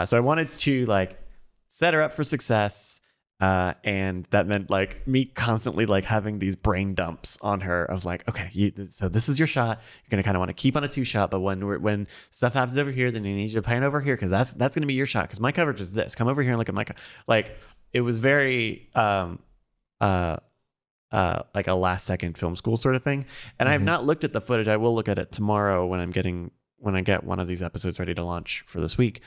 So I wanted to like set her up for success. And that meant like me constantly like having these brain dumps on her of like, okay, so this is your shot. You're gonna kind of want to keep on a 2 shot, but when stuff happens over here, then you need you to pan over here because that's gonna be your shot because my coverage is this. Come over here and look at my like. It was very like a last second film school sort of thing. And I have not looked at the footage. I will look at it tomorrow when I get one of these episodes ready to launch for this week.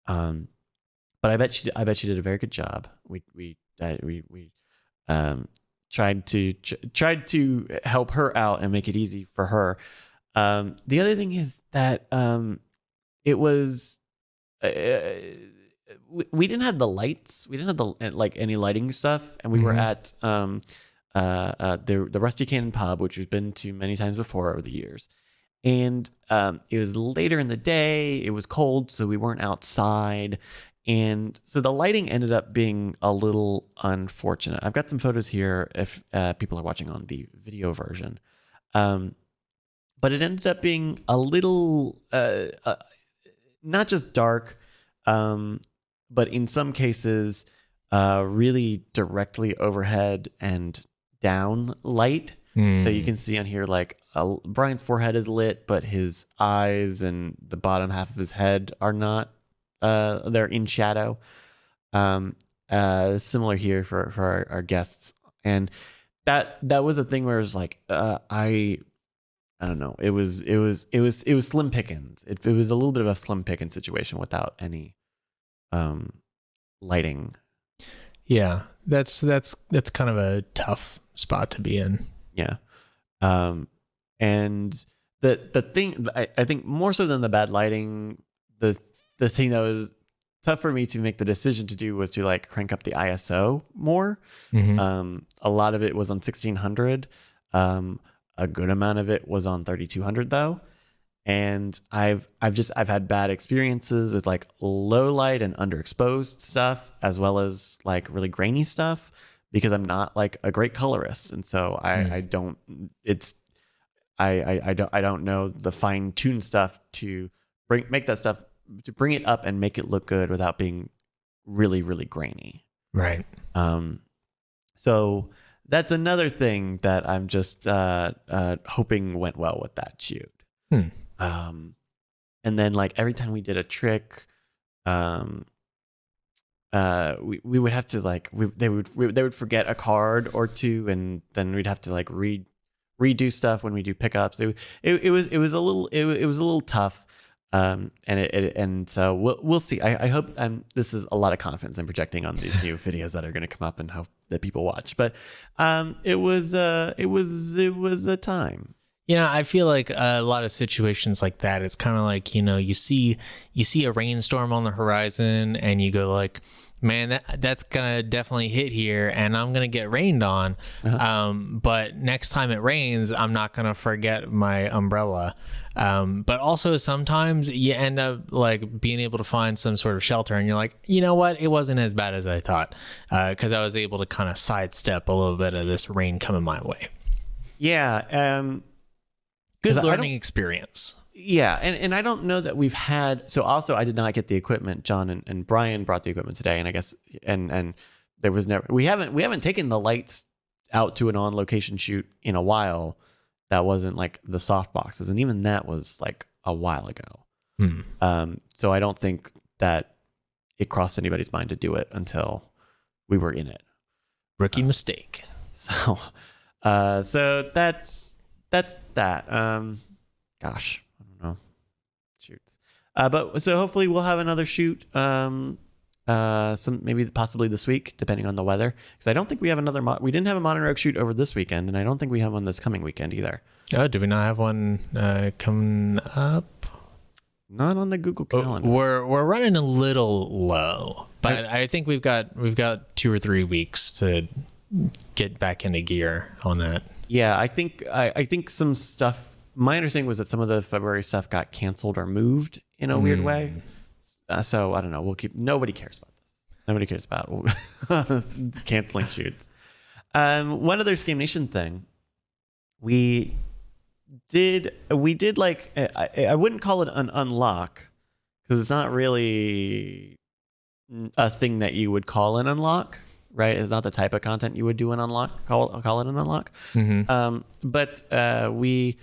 But I bet she did a very good job. We tried to help her out and make it easy for her. The other thing is that it was we didn't have the lights. We didn't have the like any lighting stuff, and we were at the Rusty Cannon pub, which we've been to many times before over the years. And it was later in the day. It was cold, so we weren't outside. And so the lighting ended up being a little unfortunate. I've got some photos here if people are watching on the video version. But it ended up being a little, not just dark, but in some cases, really directly overhead and down light. So you can see on here, like Brian's forehead is lit, but his eyes and the bottom half of his head are not. They're in shadow. Similar here for our guests, and that was a thing where it was like I don't know. It was slim pickings. It was a little bit of a slim pickings situation without any lighting. Yeah, that's kind of a tough spot to be in. Yeah, and the thing I think more so than the bad lighting, the thing that was tough for me to make the decision to do was to like crank up the ISO more. A lot of it was on 1600. A good amount of it was on 3200 though. And I've had bad experiences with like low light and underexposed stuff, as well as like really grainy stuff, because I'm not like a great colorist. And so I don't know the fine tuned stuff to make that stuff, to bring it up and make it look good without being really, really grainy. Right. So that's another thing that I'm just hoping went well with that shoot. And then like every time we did a trick, um we would have to like they would forget a card or two, and then we'd have to like redo stuff when we do pickups. It was a little it was a little tough. And so we'll see. I hope this is a lot of confidence I'm projecting on these new videos that are going to come up and hope that people watch. But it was a time. I feel like a lot of situations like that, it's kind of like, you see a rainstorm on the horizon and you go like, man, that's gonna definitely hit here and I'm gonna get rained on. But next time it rains, I'm not gonna forget my umbrella. But also sometimes you end up like being able to find some sort of shelter and you're like, you know what, it wasn't as bad as I thought, because I was able to kind of sidestep a little bit of this rain coming my way. Yeah. Good learning experience. Yeah, and I don't know that we've had. So also, I did not get the equipment. John and Brian brought the equipment today, and I guess and there was never we haven't taken the lights out to an on location shoot in a while. That wasn't like the soft boxes, and even that was like a while ago. So I don't think that it crossed anybody's mind to do it until we were in it. Rookie mistake. So that's that. Gosh. Shoots. But so hopefully we'll have another shoot maybe possibly this week, depending on the weather, because I don't think we have another we didn't have a Modern Rogue shoot over this weekend, and I don't think we have one this coming weekend either. Oh, do we not have one coming up? Not on the Google Calendar. We're running a little low, but I think we've got 2 or 3 weeks to get back into gear on that. Yeah, I think some stuff. My understanding was that some of the February stuff got canceled or moved in a weird way. So I don't know. Nobody cares about this. Nobody cares about canceling shoots. One other Scam Nation thing. We did like, I wouldn't call it an unlock, because it's not really a thing that you would call an unlock, right? It's not the type of content you would do an unlock, call it an unlock. But we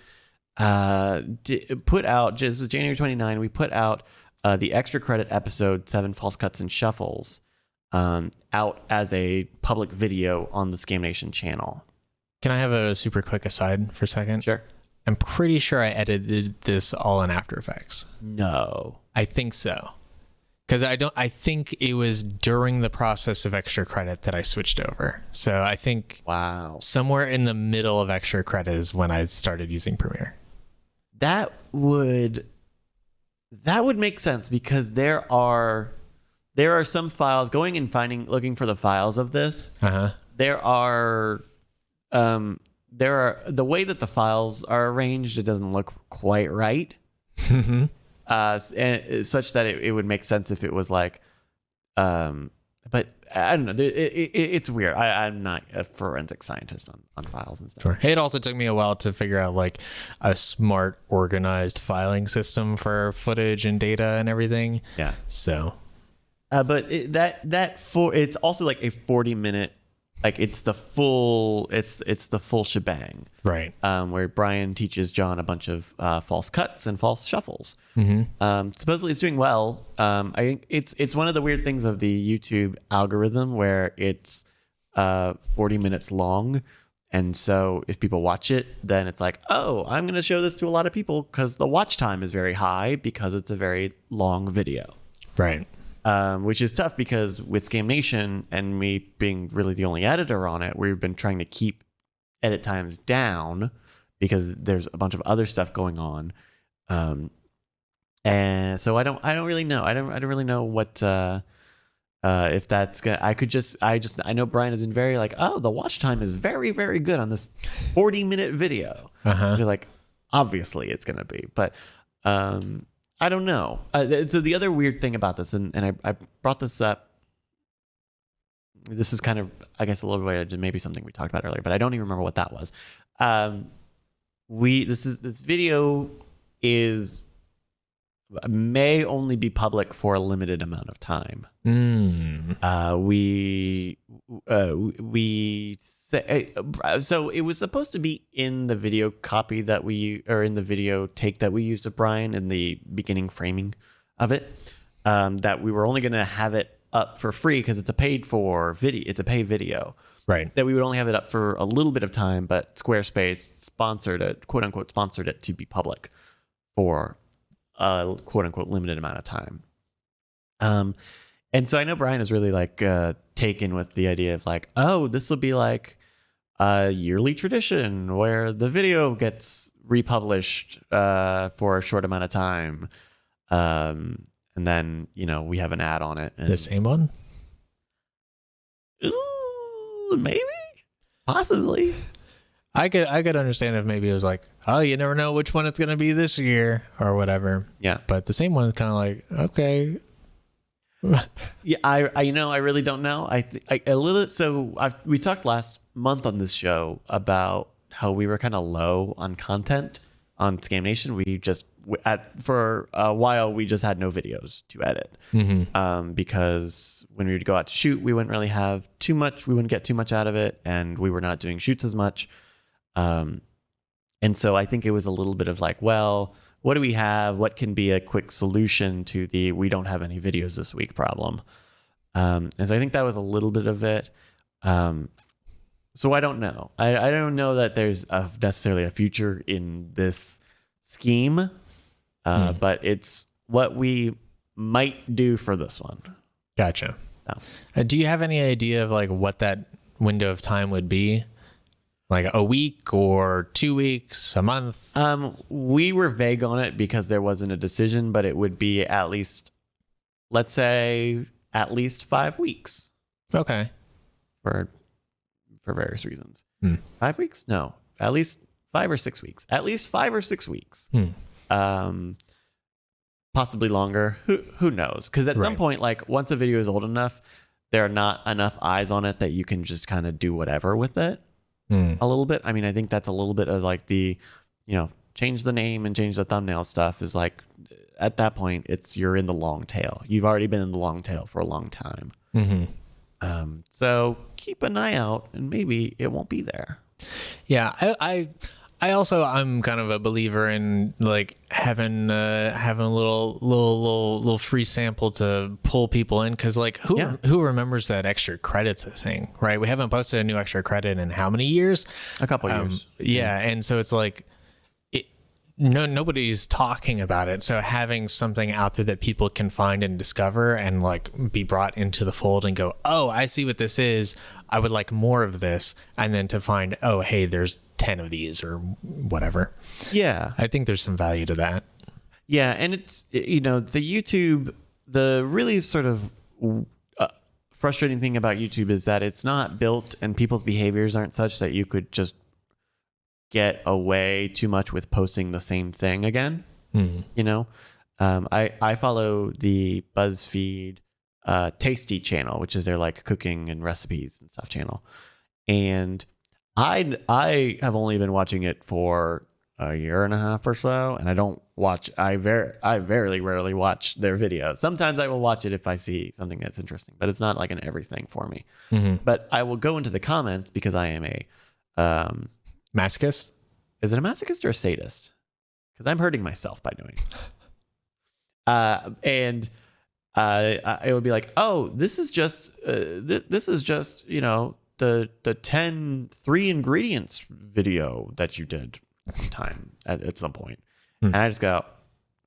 put out, just January 29, we put out the extra credit episode 7 False Cuts and Shuffles out as a public video on the Scam Nation channel. Can I have a super quick aside for a second? Sure. I'm pretty sure I edited this all in After Effects. No. I think so. Because I think it was during the process of extra credit that I switched over. So I think somewhere in the middle of extra credit is when I started using Premiere. That would make sense, because there are some files going and looking for the files of this. There are the way that the files are arranged, it doesn't look quite right. And such that it would make sense if it was like, but I don't know. It's weird. I'm not a forensic scientist on files and stuff. Sure. It also took me a while to figure out like a smart, organized filing system for footage and data and everything. Yeah. So, but it's also like a 40-minute. Like it's the full shebang, right? Where Brian teaches John a bunch of false cuts and false shuffles. Supposedly it's doing well. I think it's one of the weird things of the YouTube algorithm where it's 40 minutes long, and so if people watch it, then it's like, oh, I'm going to show this to a lot of people because the watch time is very high because it's a very long video, right? Which is tough because with Scam Nation and me being really the only editor on it, we've been trying to keep edit times down because there's a bunch of other stuff going on. And so I don't really know. I don't really know what if that's gonna. I know Brian has been very like, oh, the watch time is very, very good on this 40-minute video. You're like, obviously it's gonna be, but I don't know. So the other weird thing about this, and I brought this up. This is kind of, I guess, a little related to maybe something we talked about earlier, but I don't even remember what that was. This video may only be public for a limited amount of time. So it was supposed to be in the video copy that in the video take that we used of Brian in the beginning framing of it. that we were only going to have it up for free because it's a paid video. Right. That we would only have it up for a little bit of time, but Squarespace sponsored it, quote unquote, sponsored it to be public for a quote unquote limited amount of time. And so I know Brian is really like taken with the idea of like, oh, this will be like a yearly tradition where the video gets republished for a short amount of time. And then, we have an ad on it. And The same one? Maybe, possibly. I could understand if maybe it was like, oh, you never know which one it's going to be this year or whatever. Yeah. But the same one is kind of like, okay. Yeah, I really don't know. We talked last month on this show about how we were kind of low on content on Scam Nation. For a while we just had no videos to edit, because when we would go out to shoot, we wouldn't really have too much. We wouldn't get too much out of it, and we were not doing shoots as much. And so I think it was a little bit of like, well, what do we have? What can be a quick solution to the we don't have any videos this week problem? And so I think that was a little bit of it. So I don't know. I don't know that there's necessarily a future in this scheme, but it's what we might do for this one. Gotcha. So. Do you have any idea of like what that window of time would be? Like a week or 2 weeks, a month? We were vague on it because there wasn't a decision, but it would be at least, let's say, at least 5 weeks. Okay. For various reasons. 5 weeks? No, at least 5 or 6 weeks. At least 5 or 6 weeks. Possibly longer. Who knows? Because at some point, like once a video is old enough, there are not enough eyes on it that you can just kind of do whatever with it. A little bit. I mean, I think that's a little bit of like the, change the name and change the thumbnail stuff is like, at that point, you're in the long tail. You've already been in the long tail for a long time. So keep an eye out and maybe it won't be there. Yeah. I also, I'm kind of a believer in like having a little free sample to pull people in. Cause like who remembers that extra credits thing, right? We haven't posted a new extra credit in how many years? A couple years. Yeah. And so it's like, nobody's talking about it. So having something out there that people can find and discover and like be brought into the fold and go, oh, I see what this is. I would like more of this. And then to find, oh, hey, there's 10 of these or whatever. Yeah. I think there's some value to that. Yeah. And it's, the YouTube, the really sort of frustrating thing about YouTube is that it's not built and people's behaviors aren't such that you could just get away too much with posting the same thing again. I follow the BuzzFeed Tasty channel, which is their like cooking and recipes and stuff channel, and I have only been watching it for a year and a half or so, and I very rarely watch their videos. Sometimes I will watch it if I see something that's interesting, but it's not like an everything for me. But I will go into the comments because I am a masochist? Is it a masochist or a sadist? Because I'm hurting myself by doing it. It would be like, oh, this is just the 10 3 ingredients video that you did sometime at some point. And I just go,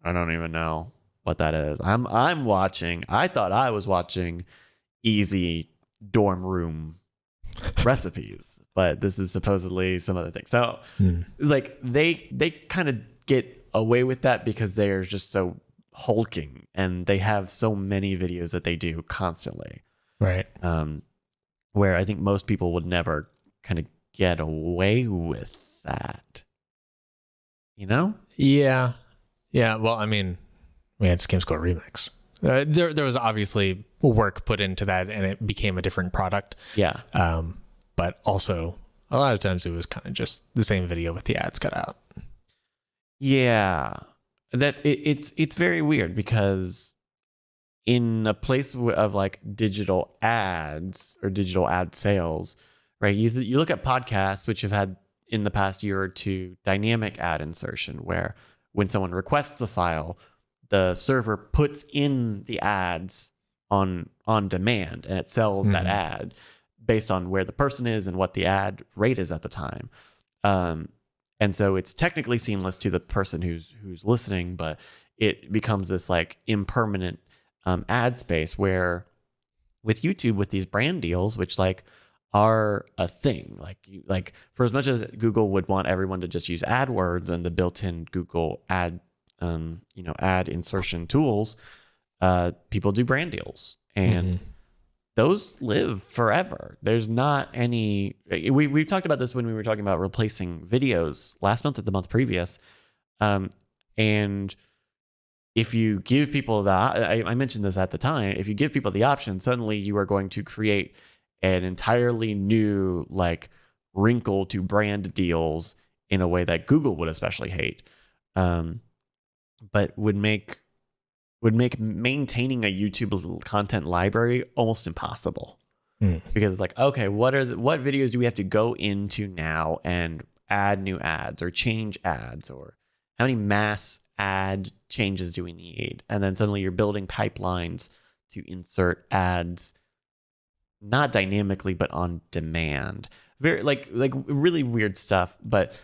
I don't even know what that is. I thought I was watching easy dorm room recipes, but this is supposedly some other thing. So it's like they kind of get away with that because they're just so hulking and they have so many videos that they do constantly. Right. Where I think most people would never kind of get away with that. Yeah. Yeah. Well, I mean, we had Skim Score Remix. There was obviously work put into that and it became a different product. Yeah. But also a lot of times it was kind of just the same video with the ads cut out. Yeah. It's very weird because in a place of like digital ads or digital ad sales, right? You look at podcasts, which have had in the past year or two dynamic ad insertion, where when someone requests a file, the server puts in the ads on demand, and it sells that ad based on where the person is and what the ad rate is at the time. And so it's technically seamless to the person who's listening, but it becomes this like impermanent ad space where with YouTube, with these brand deals, which like are a thing, like for as much as Google would want everyone to just use AdWords and the built-in Google ad ad insertion tools, people do brand deals, and those live forever. There's not any. We talked about this when we were talking about replacing videos last month or the month previous, and if you give people I mentioned this at the time, if you give people the option, suddenly you are going to create an entirely new like wrinkle to brand deals in a way that Google would especially hate, but would make maintaining a YouTube content library almost impossible. Because it's like, okay, what videos do we have to go into now and add new ads or change ads, or how many mass ad changes do we need? And then suddenly you're building pipelines to insert ads, not dynamically, but on demand. Very like really weird stuff, but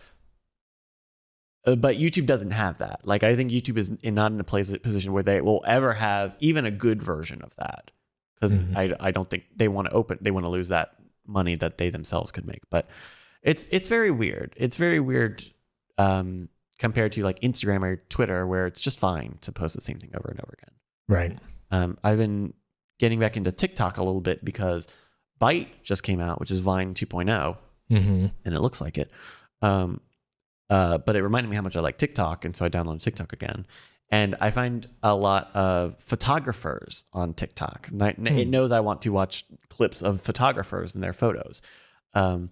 YouTube doesn't have that. Like, I think YouTube is not in a position where they will ever have even a good version of that, because I don't think they want to lose that money that they themselves could make. But it's very weird. It's very weird compared to like Instagram or Twitter, where it's just fine to post the same thing over and over again. Right. I've been getting back into TikTok a little bit because Byte just came out, which is Vine 2.0, and it looks like it. But it reminded me how much I like TikTok, and so I downloaded TikTok again. And I find a lot of photographers on TikTok. It knows I want to watch clips of photographers and their photos. And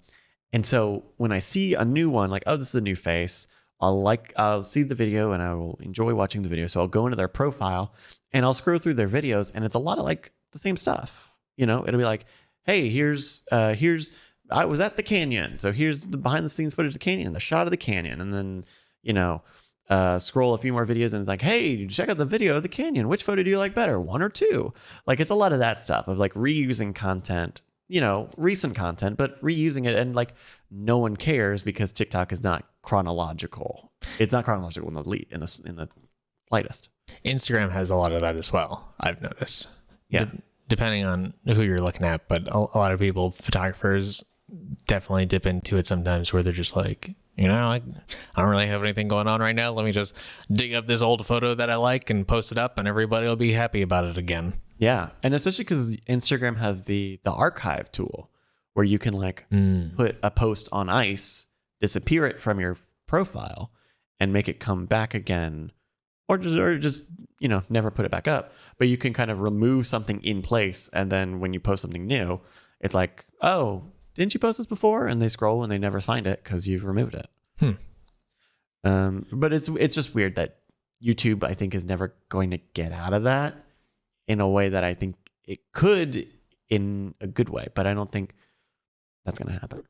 so when I see a new one, like, oh, this is a new face, I'll see the video and I will enjoy watching the video. So I'll go into their profile and I'll scroll through their videos, and it's a lot of like the same stuff. It'll be like, hey, I was at the canyon, so here's the behind the scenes footage of the canyon, the shot of the canyon, and then scroll a few more videos and it's like, hey, check out the video of the canyon. Which photo do you like better, 1 or 2? Like, it's a lot of that stuff of like reusing content, recent content, but reusing it, and like no one cares because TikTok is not chronological. It's not chronological in the slightest. Instagram has a lot of that as well, I've noticed. Yeah. Depending on who you're looking at, but a lot of people, photographers, definitely dip into it sometimes, where they're just like, I don't really have anything going on right now. Let me just dig up this old photo that I like and post it up, and everybody will be happy about it again. Yeah. And especially because Instagram has the archive tool where you can like put a post on ice, disappear it from your profile, and make it come back again, or just never put it back up. But you can kind of remove something in place, and then when you post something new, it's like, oh, didn't you post this before? And they scroll and they never find it because you've removed it. But it's just weird that YouTube, I think, is never going to get out of that in a way that I think it could in a good way, but I don't think that's going to happen.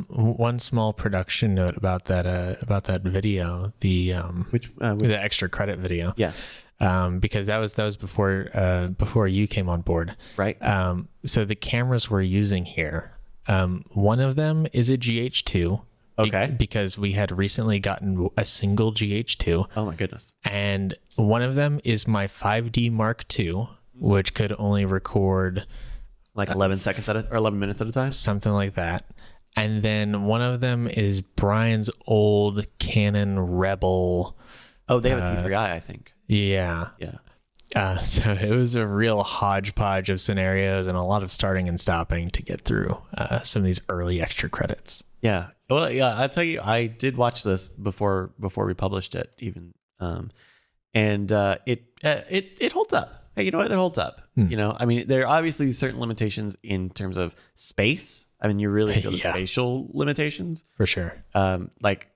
One small production note about that video, the extra credit video. Yeah. Because that was before you came on board. Right. So the cameras we're using here, one of them is a GH2. Okay. Because we had recently gotten a single GH2. Oh my goodness. And one of them is my 5D Mark II, which could only record like 11 minutes at a time, something like that. And then one of them is Brian's old Canon Rebel. Oh, they have a T3i, I think. Yeah. Yeah. So it was a real hodgepodge of scenarios and a lot of starting and stopping to get through some of these early extra credits. Yeah. Well, yeah, I'll tell you, I did watch this before we published it even. And it holds up. Hey, you know what? It holds up. I mean, there are obviously certain limitations in terms of space. I mean, you really feel the spatial limitations. For sure. Like,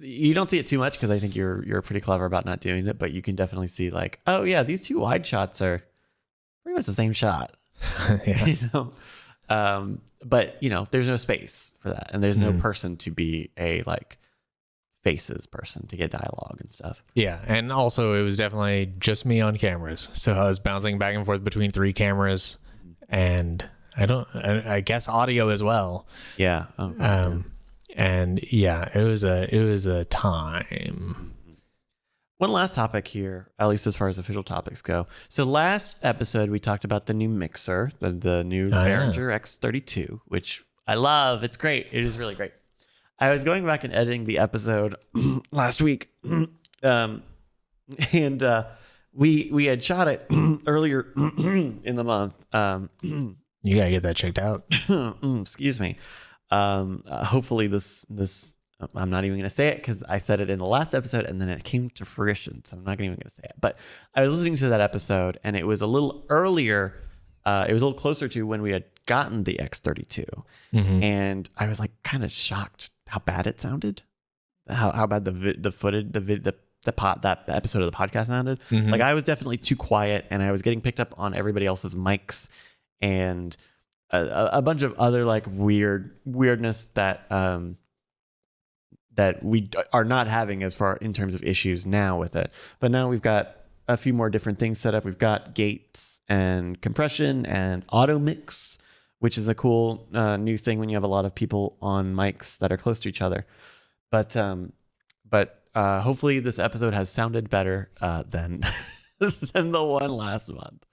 you don't see it too much because I think you're pretty clever about not doing it, but you can definitely see like, oh yeah, these two wide shots are pretty much the same shot. But there's no space for that, and there's no person to be a like faces person to get dialogue and stuff. Yeah, and also it was definitely just me on cameras, so I was bouncing back and forth between 3 cameras, and I guess audio as well. Yeah. And yeah, it was a time. One last topic here, at least as far as official topics go. So last episode we talked about the new mixer, the new Behringer X32, which I love. It's great. It is really great. I was going back and editing the episode last week, and we had shot it earlier in the month. You gotta get that checked out. Excuse me. Hopefully this I'm not even going to say it because I said it in the last episode and then it came to fruition, so I'm not even going to say it. But I was listening to that episode and it was a little earlier. It was a little closer to when we had gotten the X32, and I was like kind of shocked how bad it sounded, how bad the footage, that episode of the podcast sounded. Like I was definitely too quiet, and I was getting picked up on everybody else's mics and a bunch of other like weirdness that that we are not having as far in terms of issues now with it. But now we've got a few more different things set up. We've got gates and compression and auto mix, which is a cool new thing when you have a lot of people on mics that are close to each other. But hopefully this episode has sounded better than than the one last month.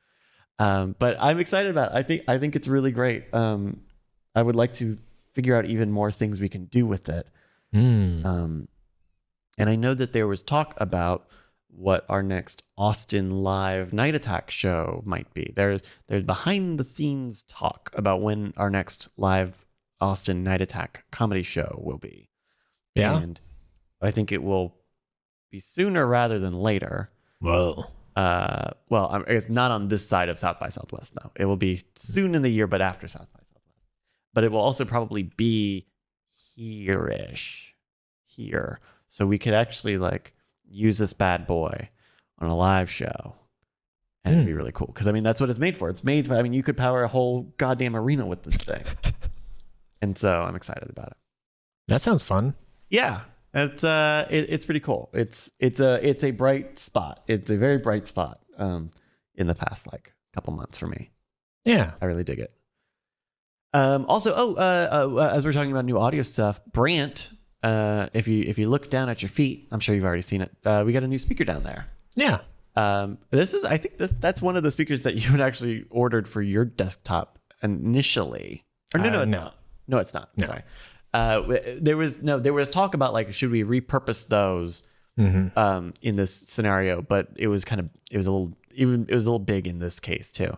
But I'm excited about it. I think it's really great. I would like to figure out even more things we can do with it. And I know that there was talk about what our next Austin Live Night Attack show might be. There's behind the scenes talk about when our next live Austin Night Attack comedy show will be. Yeah. And I think it will be sooner rather than later. Whoa. Well, I guess not on this side of South by Southwest now. It will be soon in the year, but after South by Southwest. But it will also probably be here. So we could actually like use this bad boy on a live show. And it'd be really cool. Because I mean, that's what it's made for. It's made for, I mean, you could power a whole goddamn arena with this thing. And so I'm excited about it. That sounds fun. Yeah. It's pretty cool. It's a bright spot. It's a very bright spot in the past like couple months for me. Yeah. I really dig it. Also, as we're talking about new audio stuff, Brant, if you look down at your feet, I'm sure you've already seen it. We got a new speaker down there. Yeah. I think that's one of the speakers that you had actually ordered for your desktop initially. Or no, it's not. No. Sorry. There was talk about like, should we repurpose those in this scenario, but it was a little big in this case too.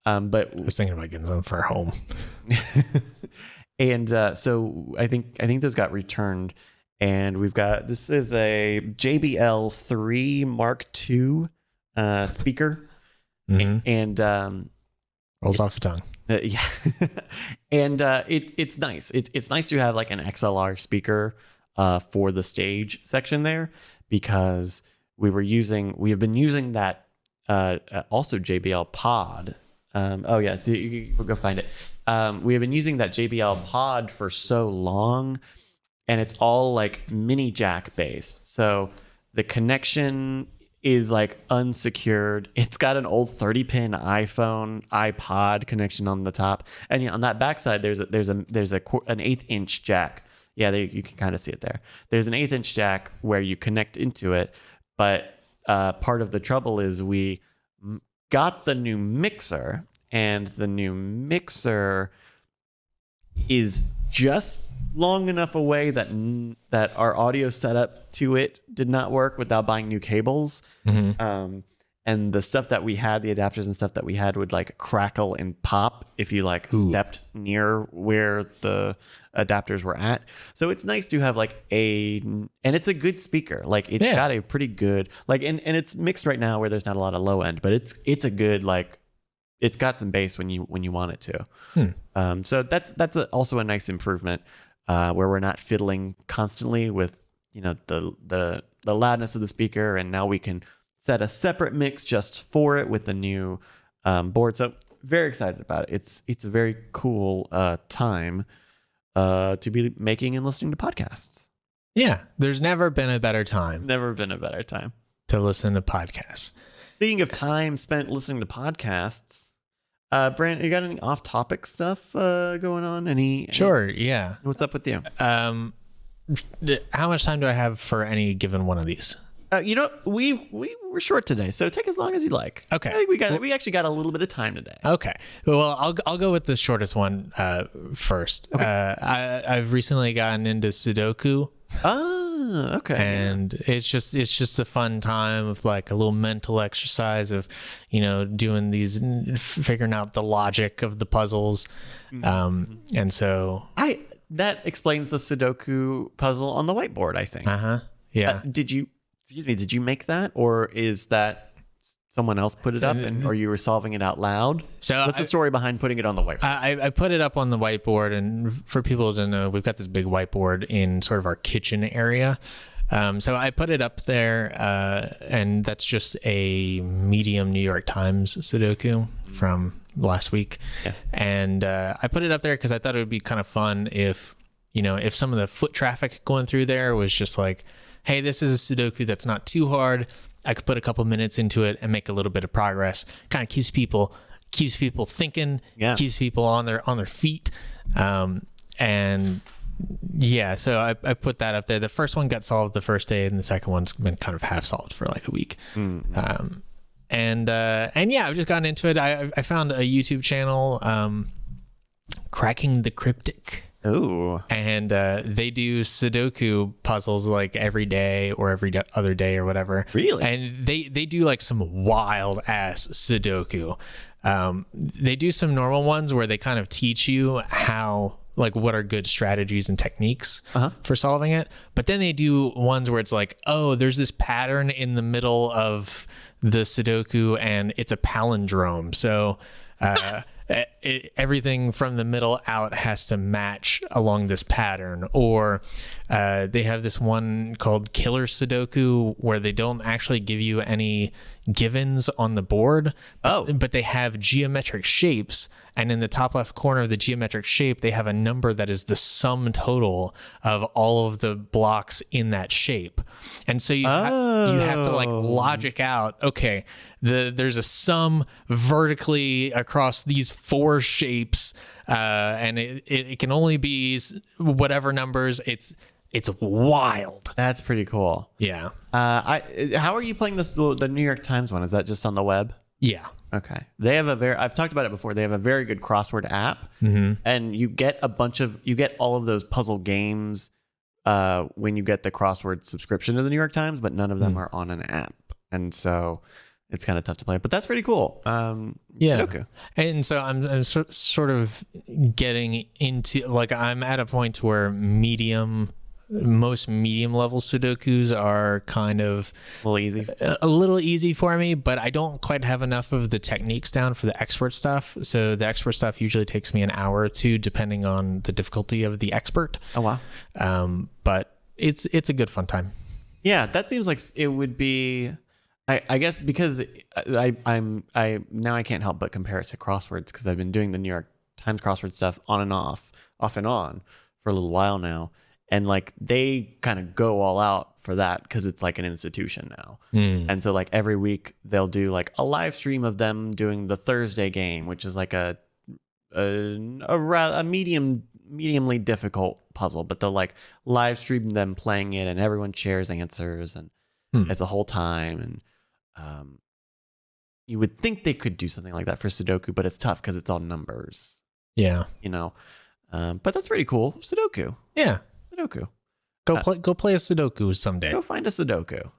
But I was thinking about getting some for home. And so I think those got returned, and this is a JBL 3 Mark II speaker, and rolls off the tongue. Yeah, and it's nice. It's nice to have like an XLR speaker for the stage section there, because we have been using that also JBL pod. So you go find it. We have been using that JBL pod for so long, and it's all like mini jack based. So the connection is like unsecured. It's got an old 30-pin iPod connection on the top, and on that backside there's an 1/8-inch jack. Yeah, you can kind of see it there. There's an 1/8-inch jack where you connect into it, but part of the trouble is we got the new mixer, and the new mixer is just long enough away that our audio setup to it did not work without buying new cables. And the stuff that we had, the adapters and stuff that we had, would like crackle and pop if you like stepped near where the adapters were at. So it's nice to have like and it's a good speaker. Like it's got a pretty good, like, and it's mixed right now where there's not a lot of low end, but it's a good, like, it's got some bass when you want it to. So that's also a nice improvement where we're not fiddling constantly with, the loudness of the speaker. And now we can set a separate mix just for it with the new board. So very excited about it. It's a very cool time to be making and listening to podcasts. Yeah, there's never been a better time Never been a better time. to listen to podcasts. Speaking of time spent listening to podcasts, Brant, you got any off-topic stuff going on? Sure, yeah. What's up with you? How much time do I have for any given one of these? We were short today, so take as long as you like. Okay. I think we actually got a little bit of time today. Okay. Well, I'll go with the shortest one first. Okay. I've recently gotten into Sudoku. Oh, okay. And it's just a fun time of like a little mental exercise of, doing these, figuring out the logic of the puzzles. And so that explains the Sudoku puzzle on the whiteboard, I think. yeah. Did you make that, or is that someone else put it up or you were solving it out loud? So what's the story behind putting it on the whiteboard? I put it up on the whiteboard, and for people to know, we've got this big whiteboard in sort of our kitchen area. So I put it up there, and that's just a medium New York Times Sudoku from last week. Yeah. And I put it up there because I thought it would be kind of fun if some of the foot traffic going through there was just like, hey, this is a Sudoku that's not too hard. I could put a couple minutes into it and make a little bit of progress. Kind of keeps people thinking, keeps people on their feet. And yeah, so I put that up there. The first one got solved the first day, and the second one's been kind of half solved for like a week. And yeah, I've just gotten into it. I found a YouTube channel, Cracking the Cryptic. Oh, And they do Sudoku puzzles like every day or every other day or whatever. Really? And they do like some wild ass Sudoku. They do some normal ones where they kind of teach you what are good strategies and techniques for solving it. But then they do ones where it's like, oh, there's this pattern in the middle of the Sudoku and it's a palindrome. So everything from the middle out has to match along this pattern. Or they have this one called Killer Sudoku where they don't actually give you any givens on the board, but they have geometric shapes, and in the top left corner of the geometric shape they have a number that is the sum total of all of the blocks in that shape. And so you have to like logic out, okay, there's a sum vertically across these four shapes, and it can only be whatever numbers. It's wild. that's pretty cool. Yeah. How are you playing the New York Times one? Is that just on the web? Yeah. Okay. They have I've talked about it before. They have a very good crossword app, and you get all of those puzzle games when you get the crossword subscription to the New York Times, but none of them are on an app, and so it's kind of tough to play. But that's pretty cool. Yeah. Okay. And so I'm sort of getting into, like, I'm at a point where most medium level Sudokus are kind of A little easy for me, but I don't quite have enough of the techniques down for the expert stuff. So the expert stuff usually takes me an hour or two, depending on the difficulty of the expert. Oh wow. But it's a good fun time. Yeah, that seems like it would be. I guess because I now I can't help but compare it to crosswords because I've been doing the New York Times crossword stuff on and off and on for a little while now. And like they kind of go all out for that because it's like an institution now. And so like every week they'll do like a live stream of them doing the Thursday game, which is like a mediumly difficult puzzle, but they'll like live stream them playing it and everyone shares answers and it's a whole time. And you would think they could do something like that for Sudoku, but it's tough because it's all numbers. Yeah. But that's pretty cool. Sudoku. Yeah. Sudoku. Go play a Sudoku someday. Go find a Sudoku.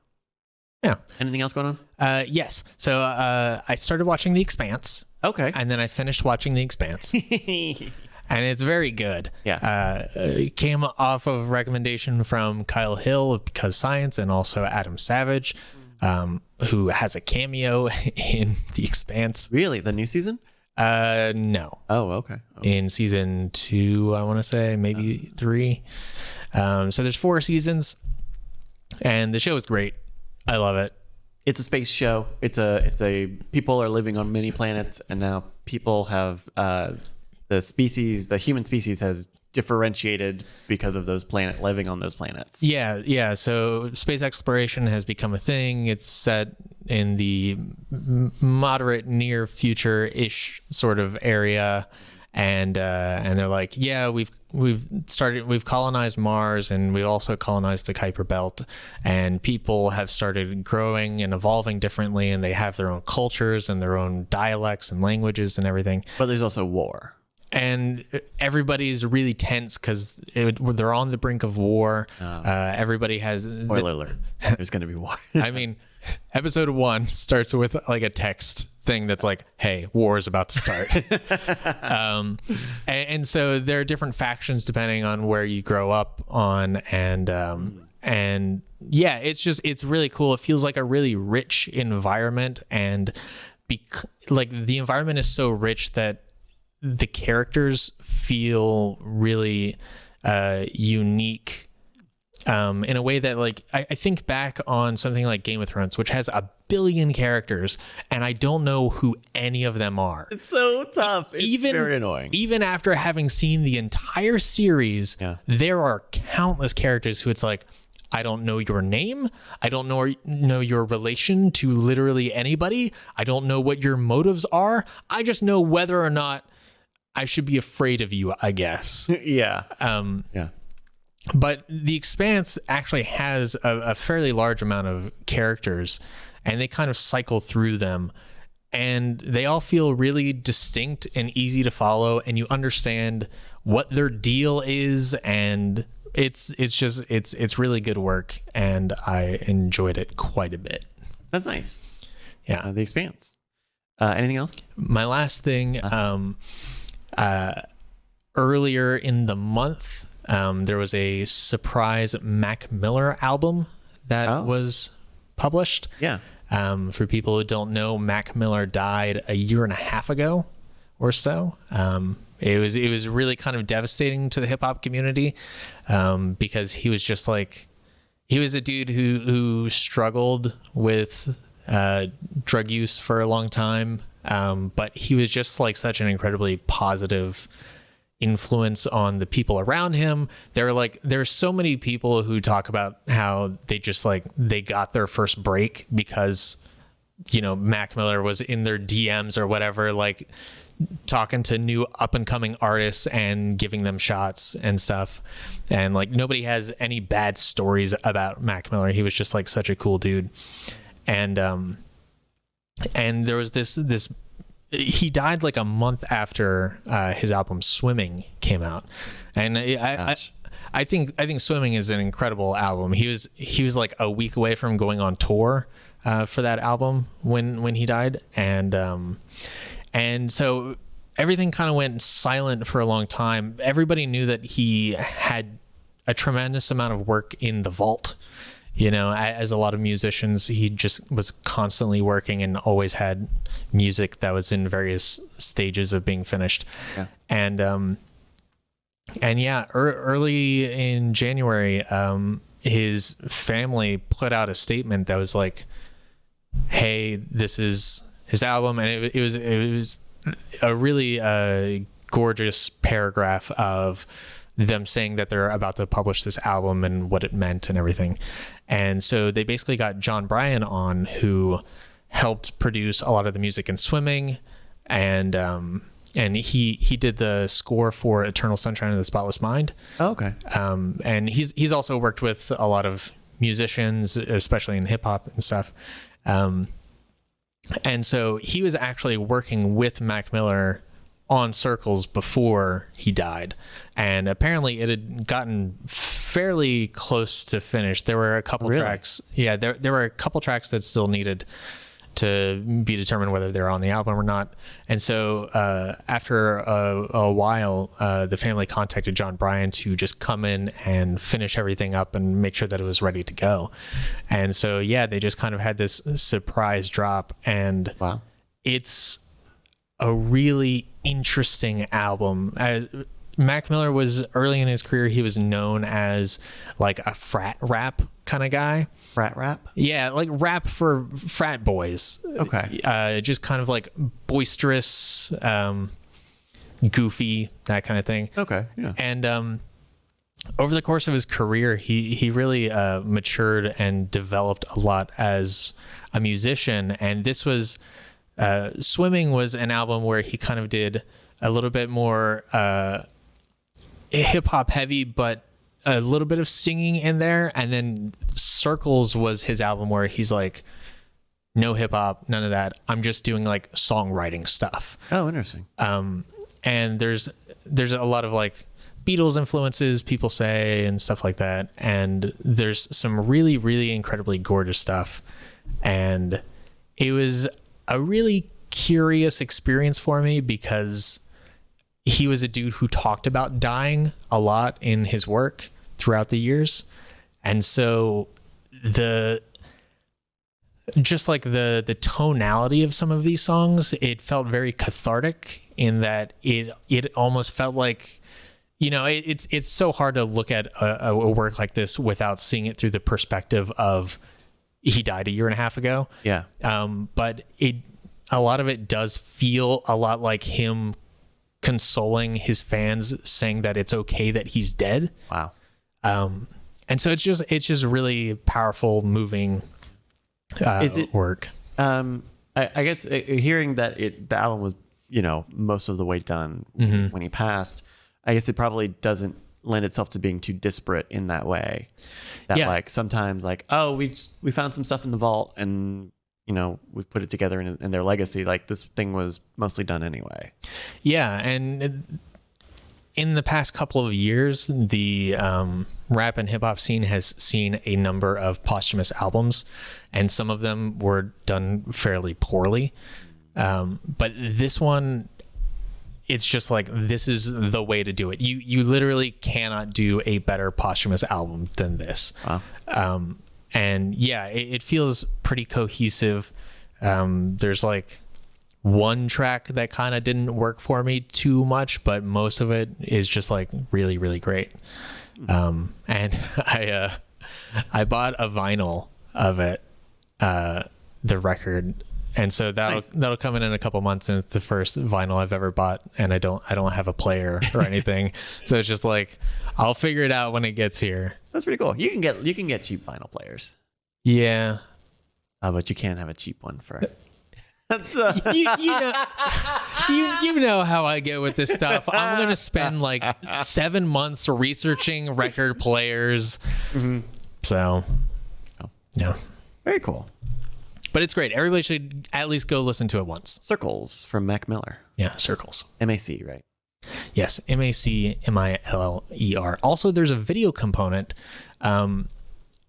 Yeah. Anything else going on? Yes. So I started watching The Expanse. Okay. And then I finished watching The Expanse. And it's very good. Yeah. It came off of recommendation from Kyle Hill of Because Science and also Adam Savage, who has a cameo in The Expanse. Really? The new season? No. Oh, okay. In season 2, I want to say, maybe 3. So there's 4 seasons, and the show is great. I love it. It's a space show. It's a people are living on many planets, and now people have the human species has differentiated because of those living on those planets. Yeah. So space exploration has become a thing. It's set in the moderate near future-ish sort of area, and they're like, yeah, we've colonized Mars, and we also colonized the Kuiper Belt, and people have started growing and evolving differently, and they have their own cultures and their own dialects and languages and everything. But there's also war. And everybody's really tense because they're on the brink of war. Everybody has... Spoiler alert. There's going to be war. I mean, episode 1 starts with like a text thing that's like, hey, war is about to start. And so there are different factions depending on where you grow up on. And yeah, it's really cool. It feels like a really rich environment. And like the environment is so rich that the characters feel really unique in a way that, like, I think back on something like Game of Thrones, which has 1 billion characters, and I don't know who any of them are. It's so tough. It's very annoying. Even after having seen the entire series, there are countless characters who it's like, I don't know your name. I don't know your relation to literally anybody. I don't know what your motives are. I just know whether or not I should be afraid of you, I guess. Yeah. But The Expanse actually has a fairly large amount of characters, and they kind of cycle through them, and they all feel really distinct and easy to follow, and you understand what their deal is, and it's really good work, and I enjoyed it quite a bit. That's nice. Yeah. The Expanse. Anything else? My last thing, earlier in the month, there was a surprise Mac Miller album that was published. Yeah. For people who don't know, Mac Miller died 1.5 years ago or so. It was really kind of devastating to the hip hop community, because he was just like, he was a dude who struggled with drug use for a long time. But he was just like such an incredibly positive influence on the people around him. There's so many people who talk about how they just like, they got their first break because, Mac Miller was in their DMs or whatever, like talking to new up and coming artists and giving them shots and stuff. And like, nobody has any bad stories about Mac Miller. He was just like such a cool dude. And there was this he died like a month after his album Swimming came out, and I think Swimming is an incredible album. He was like a week away from going on tour for that album when he died, and so everything kind of went silent for a long time. Everybody knew that he had a tremendous amount of work in the vault. As a lot of musicians, he just was constantly working and always had music that was in various stages of being finished. Yeah. And early in January, his family put out a statement that was like, hey, this is his album. And it was a really gorgeous paragraph of them saying that they're about to publish this album and what it meant and everything. And so they basically got John Bryan on, who helped produce a lot of the music in Swimming, and he did the score for Eternal Sunshine of the Spotless Mind. Oh, okay. And he's also worked with a lot of musicians, especially in hip hop and stuff. And so he was actually working with Mac Miller on Circles before he died, and apparently it had gotten fairly close to finish. There were a couple tracks. Yeah, there were a couple tracks that still needed to be determined whether they're on the album or not. And so after a while, the family contacted John Bryan to just come in and finish everything up and make sure that it was ready to go. And so, yeah, they just kind of had this surprise drop, and it's a really interesting album. Mac Miller was early in his career. He was known as like a frat rap kind of guy. Frat rap? Yeah, like rap for frat boys. Okay. Just kind of like boisterous, goofy, that kind of thing. Okay. Yeah. And over the course of his career, he really matured and developed a lot as a musician. And this was Swimming was an album where he kind of did a little bit more hip hop heavy, but a little bit of singing in there. And then Circles was his album where he's like, no hip hop, none of that. I'm just doing like songwriting stuff. Oh, interesting. And there's a lot of like Beatles influences, people say, and stuff like that. And there's some really, really incredibly gorgeous stuff. And it was a really curious experience for me because he was a dude who talked about dying a lot in his work throughout the years. And so just like the tonality of some of these songs, it felt very cathartic in that it almost felt like, you know, it's so hard to look at a work like this without seeing it through the perspective of he died a year and a half ago. Yeah. But a lot of it does feel a lot like him consoling his fans, saying that it's okay that he's dead. Wow. And so it's just really powerful, moving work. I guess hearing that the album was, you know, most of the way done when he passed, I guess it probably doesn't lend itself to being too disparate in that way. That like sometimes like, oh, we found some stuff in the vault and, you know, we've put it together in their legacy. Like this thing was mostly done anyway. Yeah. And in the past couple of years, the rap and hip hop scene has seen a number of posthumous albums, and some of them were done fairly poorly. But this one, it's just like, this is the way to do it. You literally cannot do a better posthumous album than this. Wow. And yeah, it feels pretty cohesive. There's like one track that kind of didn't work for me too much, but most of it is just like really, really great. And I bought a vinyl of it, the record. And so that'll come in a couple months, and it's the first vinyl I've ever bought, and I don't have a player or anything. So it's just like, I'll figure it out when it gets here. That's pretty cool. You can get cheap vinyl players. Yeah. But you can't have a cheap one for it. you know how I get with this stuff. I'm gonna spend like 7 months researching record players. So yeah, very cool. But it's great. Everybody should at least go listen to it once. Circles from Mac Miller. Yeah, Circles. MAC, right? Yes, MACMILLER. Also, there's a video component,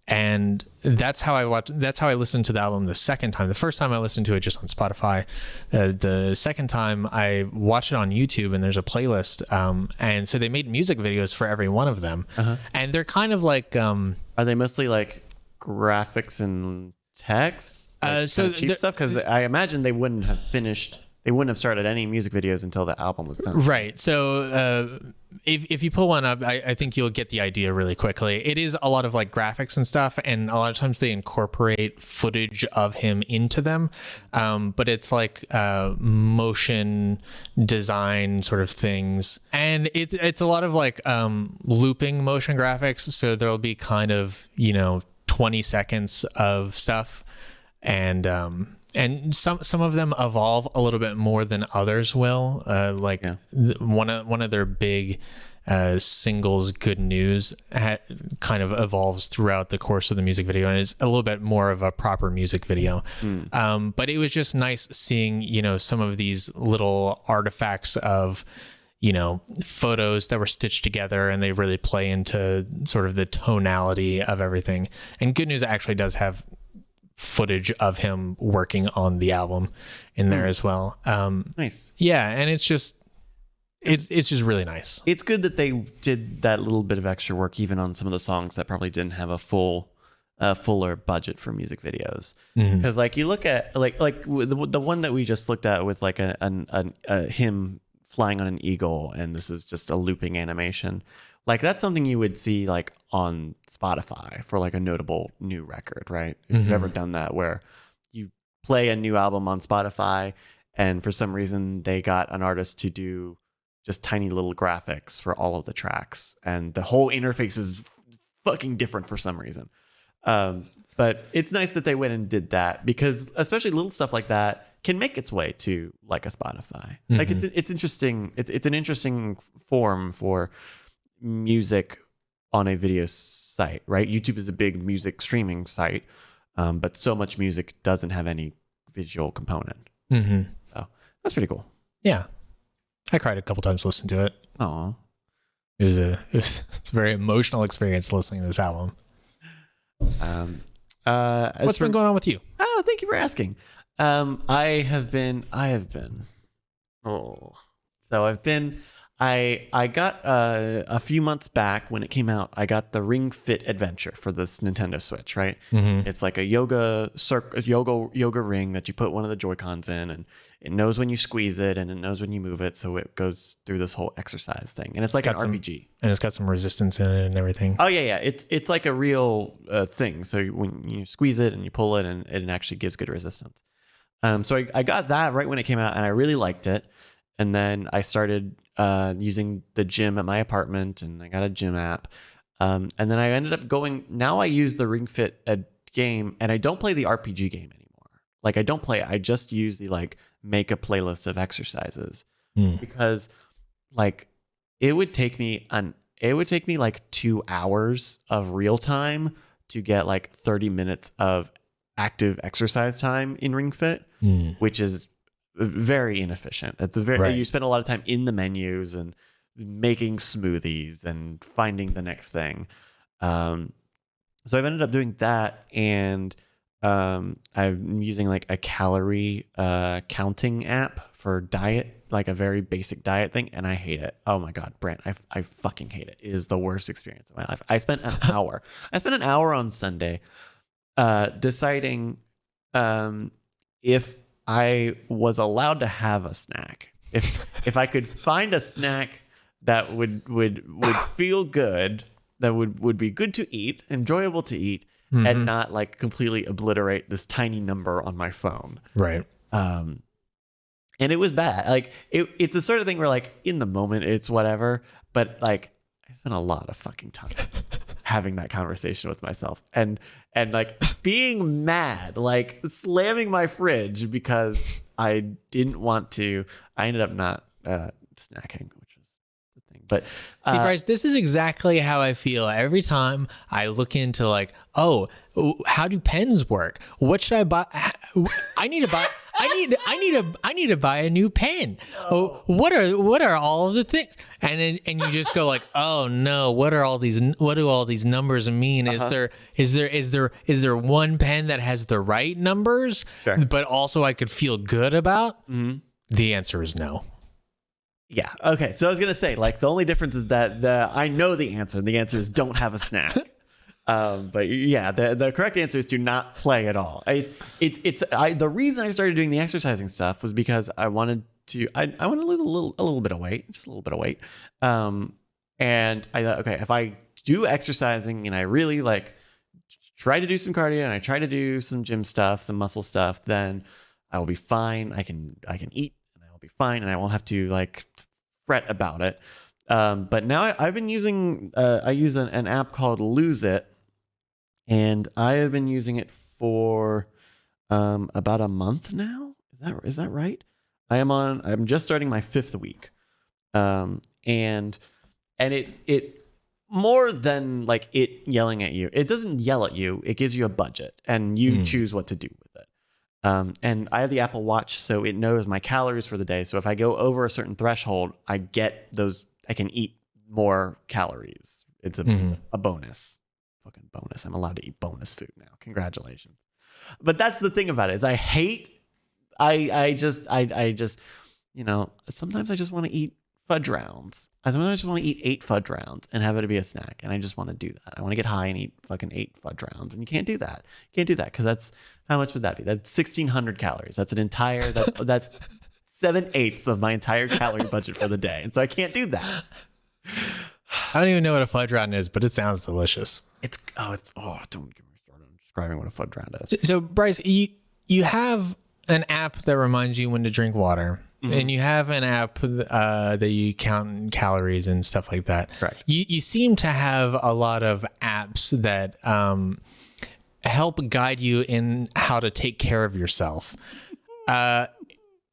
and that's how I listened to the album the second time. The first time I listened to it just on Spotify. The second time I watched it on YouTube, and there's a playlist. And so they made music videos for every one of them, and they're kind of like. Are they mostly like graphics and text? Like so cheap stuff, because I imagine they wouldn't have started any music videos until the album was done. Right. So if you pull one up, I think you'll get the idea really quickly. It is a lot of like graphics and stuff, and a lot of times they incorporate footage of him into them. But it's like motion design sort of things, and it's a lot of like looping motion graphics. So there'll be kind of 20 seconds of stuff. And some of them evolve a little bit more than others will. One of their big singles, "Good News," kind of evolves throughout the course of the music video, and is a little bit more of a proper music video. But it was just nice seeing some of these little artifacts of photos that were stitched together, and they really play into sort of the tonality of everything. And "Good News" actually does have footage of him working on the album in there as well. Nice. Yeah, and it's just really nice. It's good that they did that little bit of extra work even on some of the songs that probably didn't have a fuller budget for music videos. Because like you look at like the one that we just looked at with like a him flying on an eagle, and this is just a looping animation. Like that's something you would see like on Spotify for like a notable new record, right? If you've ever done that, where you play a new album on Spotify, and for some reason they got an artist to do just tiny little graphics for all of the tracks, and the whole interface is fucking different for some reason. But it's nice that they went and did that, because especially little stuff like that can make its way to like a Spotify. Like it's interesting. It's an interesting form for music on a video site, right? YouTube is a big music streaming site, but so much music doesn't have any visual component. So that's pretty cool. Yeah, I cried a couple times listening to it. Oh, it's a very emotional experience listening to this album. What's been going on with you? Oh, thank you for asking. I have been. I got a few months back when it came out. I got the Ring Fit Adventure for this Nintendo Switch. Right, it's like a yoga ring that you put one of the Joy-Cons in, and it knows when you squeeze it, and it knows when you move it, so it goes through this whole exercise thing. And it's like an RPG, and it's got some resistance in it and everything. Oh yeah. It's like a real thing. So when you squeeze it and you pull it, and it actually gives good resistance. So I got that right when it came out, and I really liked it. And then I started using the gym at my apartment, and I got a gym app. And then I ended up going. Now I use the Ring Fit game, and I don't play the RPG game anymore. Like I don't play it. I just use the like make a playlist of exercises, because like it would take me like 2 hours of real time to get like 30 minutes of active exercise time in Ring Fit, which is very inefficient. You spend a lot of time in the menus and making smoothies and finding the next thing. So I've ended up doing that, and I'm using like a calorie counting app for diet, like a very basic diet thing, and I hate it. Oh my God, Brent, I fucking hate it. It is the worst experience of my life. I spent an hour. I spent an hour on Sunday deciding if I was allowed to have a snack. If I could find a snack that would feel good, that would be good to eat, enjoyable to eat, and not like completely obliterate this tiny number on my phone. Right. And it was bad. Like it's the sort of thing where like in the moment it's whatever, but like I spent a lot of fucking time having that conversation with myself, and like being mad, like slamming my fridge because I didn't want to. I ended up not snacking, which was the thing. But see, Bryce, this is exactly how I feel every time I look into like, oh, how do pens work? What should I buy? I need to buy. I need to buy a new pen. Oh, what are all of the things? And you just go like, oh no, what do all these numbers mean? Is there one pen that has the right numbers, sure, but also I could feel good about? The answer is no. Yeah. Okay. So I was gonna say, like, the only difference is that I know the answer. The answer is don't have a snack. But yeah, the correct answer is to not play at all. The reason I started doing the exercising stuff was because I wanted to lose a little bit of weight, just a little bit of weight. And I thought, okay, if I do exercising and I really like try to do some cardio and I try to do some gym stuff, some muscle stuff, then I will be fine. I can eat and I will be fine, and I won't have to like fret about it. But now I've been using I use an app called Lose It. And I have been using it for about a month now. Is that right? I'm just starting my 5th week. And it more than like it yelling at you. It doesn't yell at you. It gives you a budget, and you choose what to do with it. And I have the Apple Watch, so it knows my calories for the day. So if I go over a certain threshold, I get those. I can eat more calories. It's a bonus. Fucking bonus. I'm allowed to eat bonus food now. Congratulations. But that's the thing about it, is I just, you know, sometimes I just want to eat fudge rounds. I sometimes just want to eat 8 fudge rounds and have it be a snack. And I just want to do that. I want to get high and eat fucking 8 fudge rounds. And you can't do that. You can't do that, because that's, how much would that be? That's 1,600 calories. That's that's 7/8 of my entire calorie budget for the day. And so I can't do that. I don't even know what a fudge round is, but it sounds delicious. Don't get me started on describing what a fudge round is. So Bryce, you have an app that reminds you when to drink water. and you have an app that you count calories and stuff like that. Correct. You seem to have a lot of apps that help guide you in how to take care of yourself.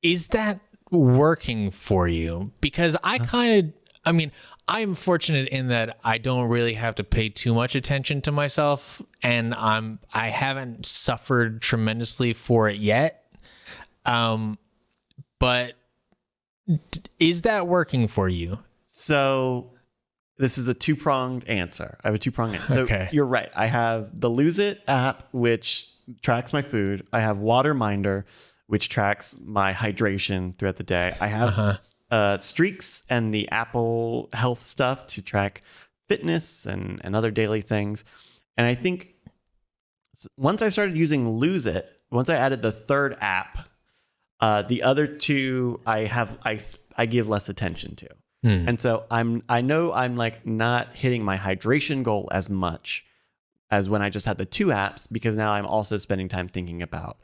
Is that working for you? Because I'm fortunate in that I don't really have to pay too much attention to myself, and I haven't suffered tremendously for it yet. But is that working for you? So this is a two-pronged answer. I have a two-pronged answer. So Okay. You're right. I have the Lose It app, which tracks my food. I have Water Minder, which tracks my hydration throughout the day. I have Streaks and the Apple Health stuff to track fitness and other daily things. And I think once I started using Lose It, once I added the third app, the other two I give less attention to. And so I know I'm like not hitting my hydration goal as much as when I just had the two apps, because now I'm also spending time thinking about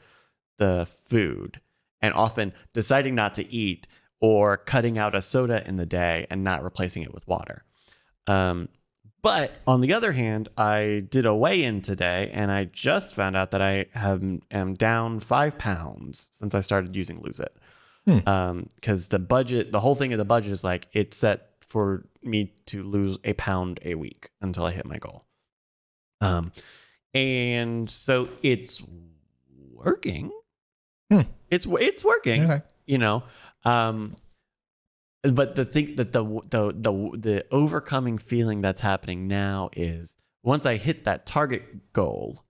the food and often deciding not to eat or cutting out a soda in the day and not replacing it with water. But on the other hand, I did a weigh-in today, and I just found out that I am down 5 pounds since I started using Lose It. Because the whole thing of the budget is like it's set for me to lose a pound a week until I hit my goal. And so it's working. It's working. Okay. You know. But the thing that the overcoming feeling that's happening now is once I hit that target goal,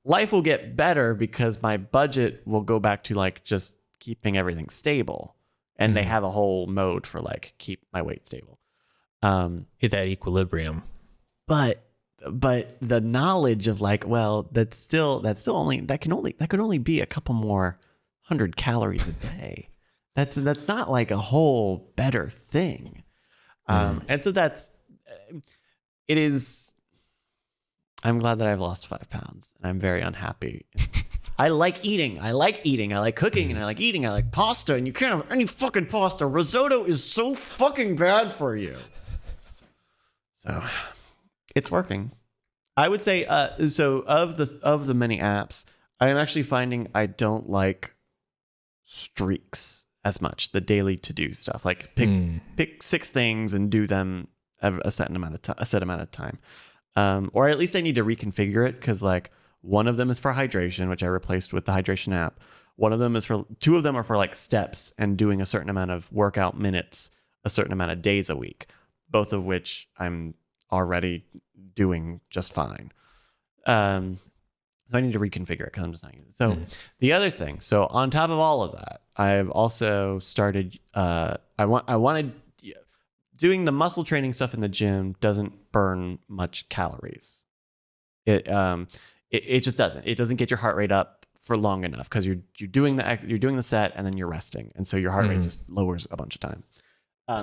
life will get better because my budget will go back to like just keeping everything stable. And they have a whole mode for like keep my weight stable. Hit that equilibrium. But the knowledge of like, well, that can only be a couple more 100 calories a day. That's not like a whole better thing. And so it is. I'm glad that I've lost 5 pounds, and I'm very unhappy. I like eating. I like cooking, and I like eating. I like pasta, and you can't have any fucking pasta. Risotto is so fucking bad for you. So it's working. I would say, so of the many apps, I am actually finding I don't like streaks as much, the daily to-do stuff. Like pick 6 things and do them a set amount of time. Or at least I need to reconfigure it, because like one of them is for hydration, which I replaced with the hydration app. Two of them are for like steps and doing a certain amount of workout minutes, a certain amount of days a week, both of which I'm already doing just fine. So I need to reconfigure it because I'm just not using it. So the other thing, so on top of all of that, I've also started, I wanted, doing the muscle training stuff in the gym doesn't burn much calories. It just doesn't. It doesn't get your heart rate up for long enough, because you're doing the set and then you're resting, and so your heart rate just lowers a bunch of time.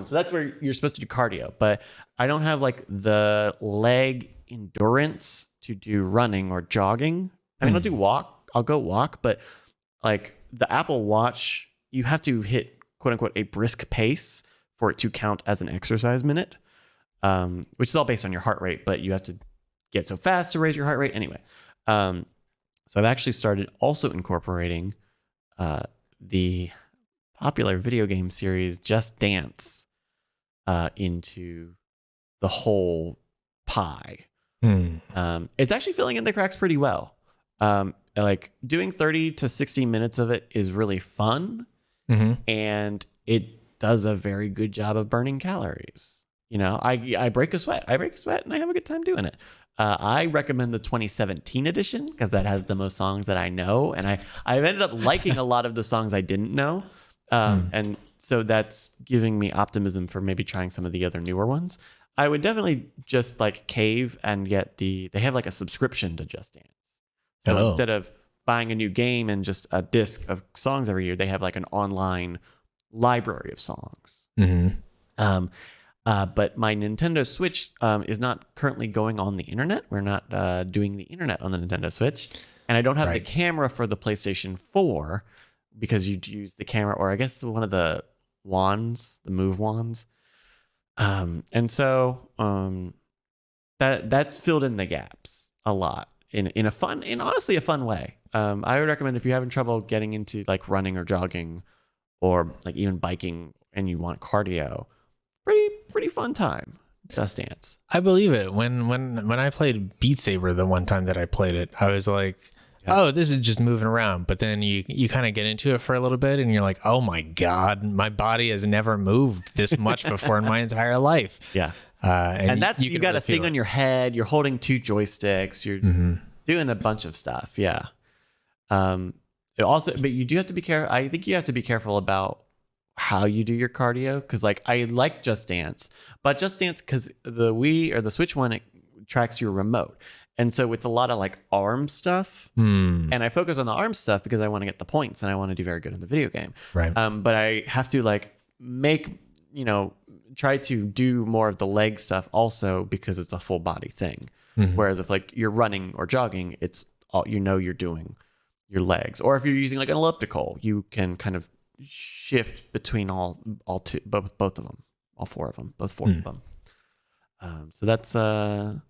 So that's where you're supposed to do cardio, but I don't have like the leg endurance to do running or jogging. I mean, I'll go walk, but like the Apple Watch, you have to hit quote unquote a brisk pace for it to count as an exercise minute, which is all based on your heart rate, but you have to get so fast to raise your heart rate anyway. So I've actually started also incorporating the popular video game series Just Dance into the whole pie. It's actually filling in the cracks pretty well. Like doing 30 to 60 minutes of it is really fun, and it does a very good job of burning calories. You know, I break a sweat and I have a good time doing it. I recommend the 2017 edition because that has the most songs that I know, and I've ended up liking a lot of the songs I didn't know, and so that's giving me optimism for maybe trying some of the other newer ones. I would definitely just like cave and get they have like a subscription to Just Dance. So instead of buying a new game and just a disc of songs every year, they have like an online library of songs. But my Nintendo Switch is not currently going on the internet. We're not doing the internet on the Nintendo Switch. And I don't have the camera for the PlayStation 4, because you use the camera, or I guess one of the wands, the move wands. And so that's filled in the gaps a lot in honestly a fun way. I would recommend if you're having trouble getting into like running or jogging or like even biking and you want cardio, pretty fun time. Just Dance. I believe it. When I played Beat Saber the one time that I played it, I was like, oh, this is just moving around. But then you kind of get into it for a little bit and you're like, oh my God, my body has never moved this much before in my entire life. Yeah. And that's, you got really a thing on your head. You're holding 2 joysticks. You're doing a bunch of stuff. Yeah. But you do have to be careful. I think you have to be careful about how you do your cardio. Cause like I like Just Dance, but Just Dance, cause the Wii or the Switch one, it tracks your remote. And so it's a lot of like arm stuff. And I focus on the arm stuff because I want to get the points and I want to do very good in the video game. Right. But I have to like try to do more of the leg stuff also because it's a full body thing. Whereas if like you're running or jogging, it's all, you're doing your legs. Or if you're using like an elliptical, you can kind of shift between both of them, all 4 of them, both 4 of them. So that's a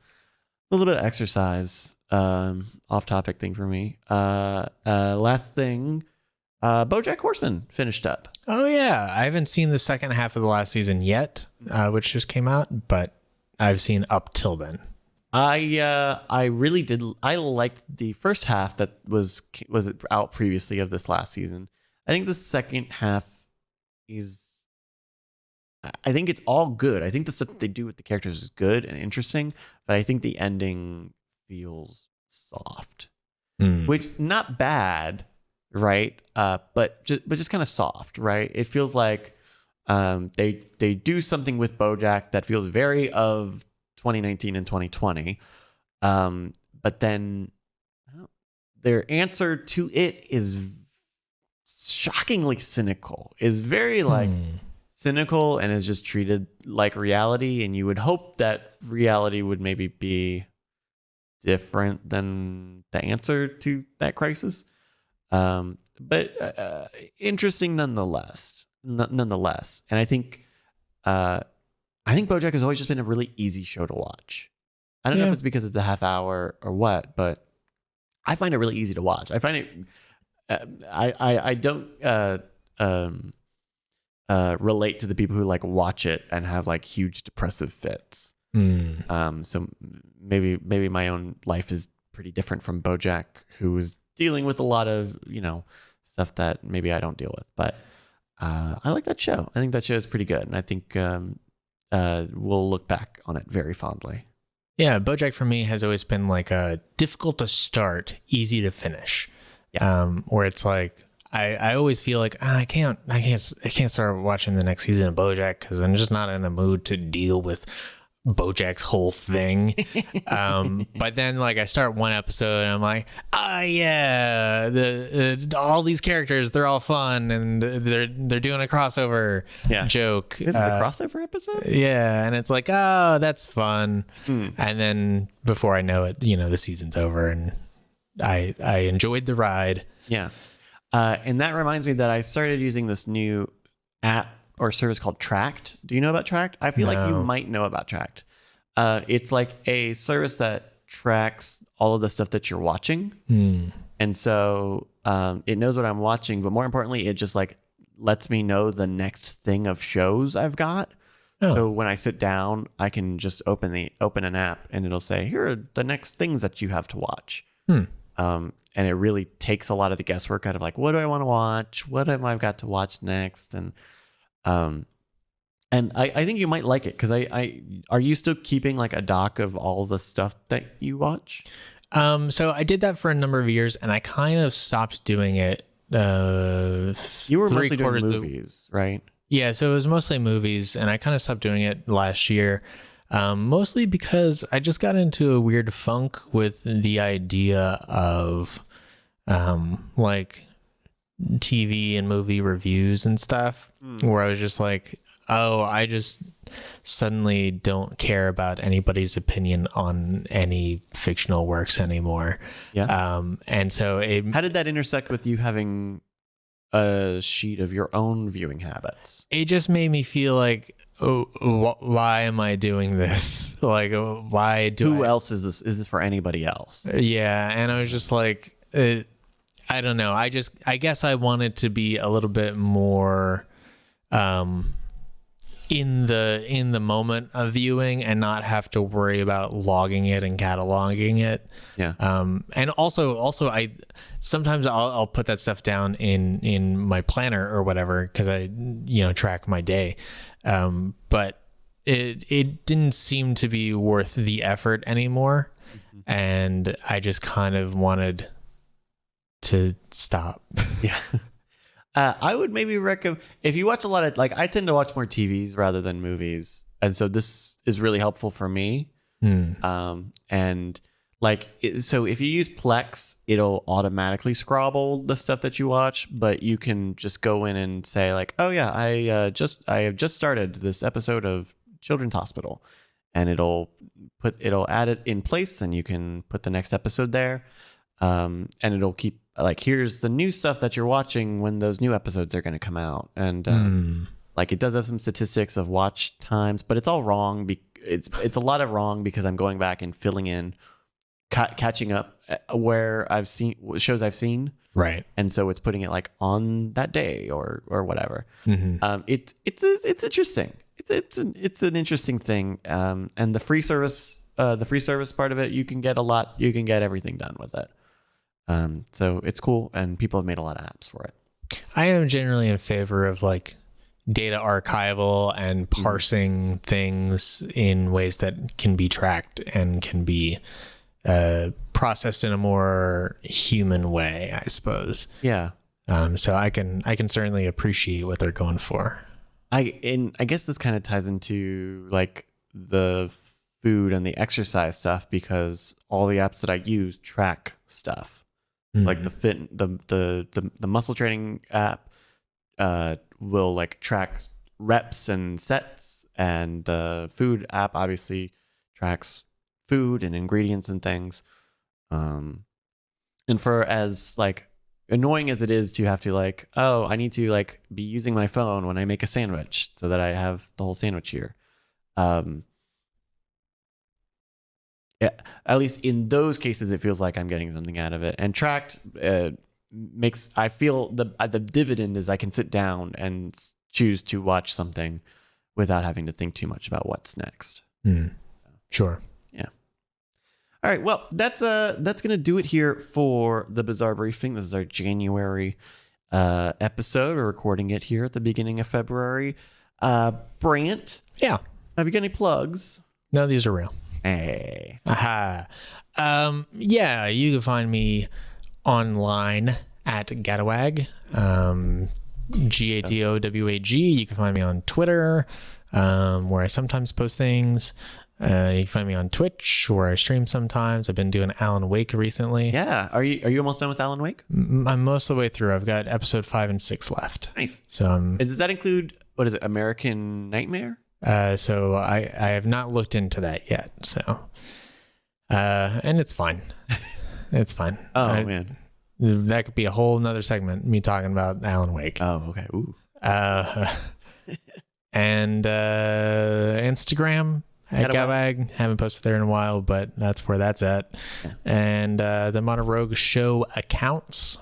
little bit of exercise, off topic thing for me. Last thing, BoJack Horseman finished up. Oh yeah, I haven't seen the second half of the last season yet, which just came out, but I've seen up till then. I really did. I liked the first half that was out previously of this last season. I think the second half I think it's all good. I think the stuff they do with the characters is good and interesting, but I think the ending feels soft, which not bad, right? But just kind of soft, right? It feels like they do something with BoJack that feels very of 2019 and 2020, but then their answer to it is shockingly cynical. Is very like cynical and is just treated like reality, and you would hope that reality would maybe be different than the answer to that crisis, but interesting nonetheless. And I think BoJack has always just been a really easy show to watch. I don't know if it's because it's a half hour or what, but I find it really easy to watch. I find it I don't relate to the people who like watch it and have like huge depressive fits. So maybe my own life is pretty different from BoJack, who is dealing with a lot of stuff that maybe I don't deal with. But I like that show. I think that show is pretty good, and I think we'll look back on it very fondly. Yeah, BoJack for me has always been like a difficult to start, easy to finish. Where it's like I always feel like I can't start watching the next season of BoJack because I'm just not in the mood to deal with BoJack's whole thing. But then like I start one episode and I'm like, all these characters, they're all fun and they're doing a crossover joke. This is a crossover episode? Yeah, and it's like, oh, that's fun. And then before I know it, the season's over and I enjoyed the ride. Yeah. And that reminds me that I started using this new app or service called Tracked. Do you know about Tracked? I feel like you might know about Tracked. It's like a service that tracks all of the stuff that you're watching. And so it knows what I'm watching, but more importantly, it just like lets me know the next thing of shows I've got. So when I sit down, I can just open an app and it'll say, here are the next things that you have to watch. And it really takes a lot of the guesswork out of like, what do I want to watch? What have I got to watch next? And I think you might like it because are you still keeping like a doc of all the stuff that you watch? So I did that for a number of years and I kind of stopped doing it. You were mostly doing movies, right? Yeah, so it was mostly movies and I kind of stopped doing it last year. Mostly because I just got into a weird funk with the idea of like TV and movie reviews and stuff, where I was just like, oh, I just suddenly don't care about anybody's opinion on any fictional works anymore. Yeah. And so how did that intersect with you having a sheet of your own viewing habits. It just made me feel like, oh, why am I doing this? Like, why do Who else is this? Is this for anybody else? Yeah, and I was just like, I don't know. I guess I wanted to be a little bit more in the moment of viewing and not have to worry about logging it and cataloging it. Yeah. And also I sometimes I'll put that stuff down in my planner or whatever because I track my day. But it didn't seem to be worth the effort anymore. Mm-hmm. And I just kind of wanted to stop. Yeah. I would maybe recommend, if you watch a lot of, like, I tend to watch more TVs rather than movies. And so this is really helpful for me. And like, so if you use Plex, it'll automatically scrabble the stuff that you watch, but you can just go in and say like, oh yeah, I have just started this episode of Children's Hospital, and it'll add it in place, and you can put the next episode there. And it'll keep, like, here's the new stuff that you're watching when those new episodes are going to come out. And like, it does have some statistics of watch times, but it's all wrong. It's a lot of wrong because I'm going back and filling in, catching up where I've seen shows I've seen. Right. And so it's putting it like on that day or whatever. Mm-hmm. It's interesting. It's an interesting thing. And the free service part of it, you can get everything done with it. So it's cool, and people have made a lot of apps for it. I am generally in favor of like data archival and parsing things in ways that can be tracked and can be processed in a more human way, I suppose. Yeah. So I can certainly appreciate what they're going for. I guess this kind of ties into like the food and the exercise stuff, because all the apps that I use track stuff. Like the muscle training app will like track reps and sets, and the food app obviously tracks food and ingredients and things. And for as like annoying as it is to have to like, oh, I need to like be using my phone when I make a sandwich so that I have the whole sandwich here. Yeah, at least in those cases, it feels like I'm getting something out of it. And tracked makes, I feel the dividend is I can sit down and choose to watch something without having to think too much about what's next. Sure. Yeah. All right. Well, that's gonna do it here for the Bizarre Briefing. This is our January episode. We're recording it here at the beginning of February. Brant. Yeah. Have you got any plugs? No, these are real. Hey. Aha. Yeah, you can find me online at Gatowag. GATOWAG. You can find me on Twitter, where I sometimes post things. You can find me on Twitch, where I stream sometimes. I've been doing Alan Wake recently. Yeah. Are you almost done with Alan Wake? I'm most of the way through. I've got episode 5 and 6 left. Nice. So does that include, what is it, American Nightmare? So I have not looked into that yet. So, and it's fine. It's fine. Oh, man. That could be a whole nother segment, me talking about Alan Wake. Oh, okay. Ooh. And Instagram at Gatowag. Haven't posted there in a while, but that's where that's at. Yeah. And the Modern Rogue Show accounts.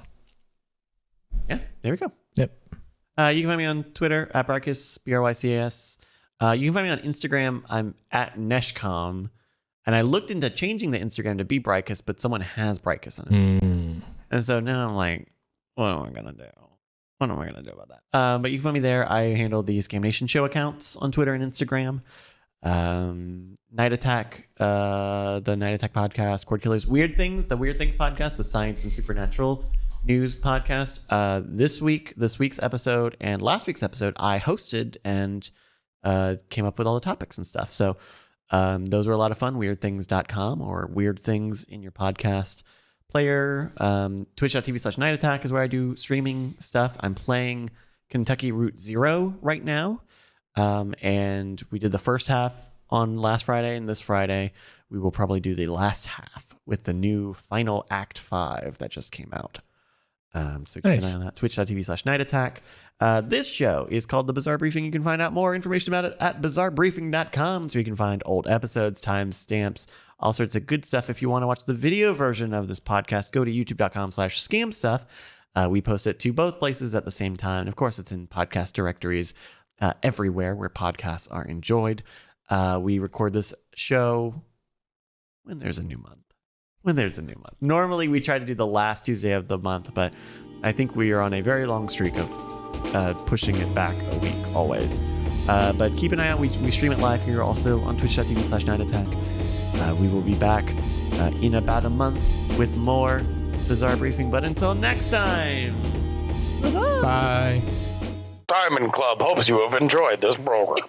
Yeah, there we go. Yep. You can find me on Twitter at Brycas, BRYCAS. You can find me on Instagram. I'm at Neshcom. And I looked into changing the Instagram to be Brycas, but someone has Brycas in it. And so now I'm like, what am I going to do? What am I going to do about that? But you can find me there. I handle the Scam Nation Show accounts on Twitter and Instagram. Night Attack, the Night Attack podcast, Cord Killers, Weird Things, the Weird Things podcast, the Science and Supernatural News podcast. This week's episode and last week's episode, I hosted and came up with all the topics and stuff. So those were a lot of fun. Weirdthings.com or Weird Things in your podcast player. Twitch.tv/Night Attack is where I do streaming stuff. I'm playing Kentucky Route Zero right now. And we did the first half on last Friday, and this Friday we will probably do the last half with the new final Act 5 that just came out. So keep an eye on that. Twitch.tv/Night Attack. This show is called The Bizarre Briefing. You can find out more information about it at bizarrebriefing.com, so you can find old episodes, timestamps, all sorts of good stuff. If you want to watch the video version of this podcast, go to youtube.com/scamstuff. We post it to both places at the same time. And of course, it's in podcast directories everywhere where podcasts are enjoyed. We record this show when there's a new month. Normally, we try to do the last Tuesday of the month, but I think we are on a very long streak of pushing it back a week always. But keep an eye out. We stream it live here also on twitch.tv/Night Attack. We will be back in about a month with more Bizarre Briefing. But until next time, bye-bye. Bye. Diamond Club hopes you have enjoyed this program.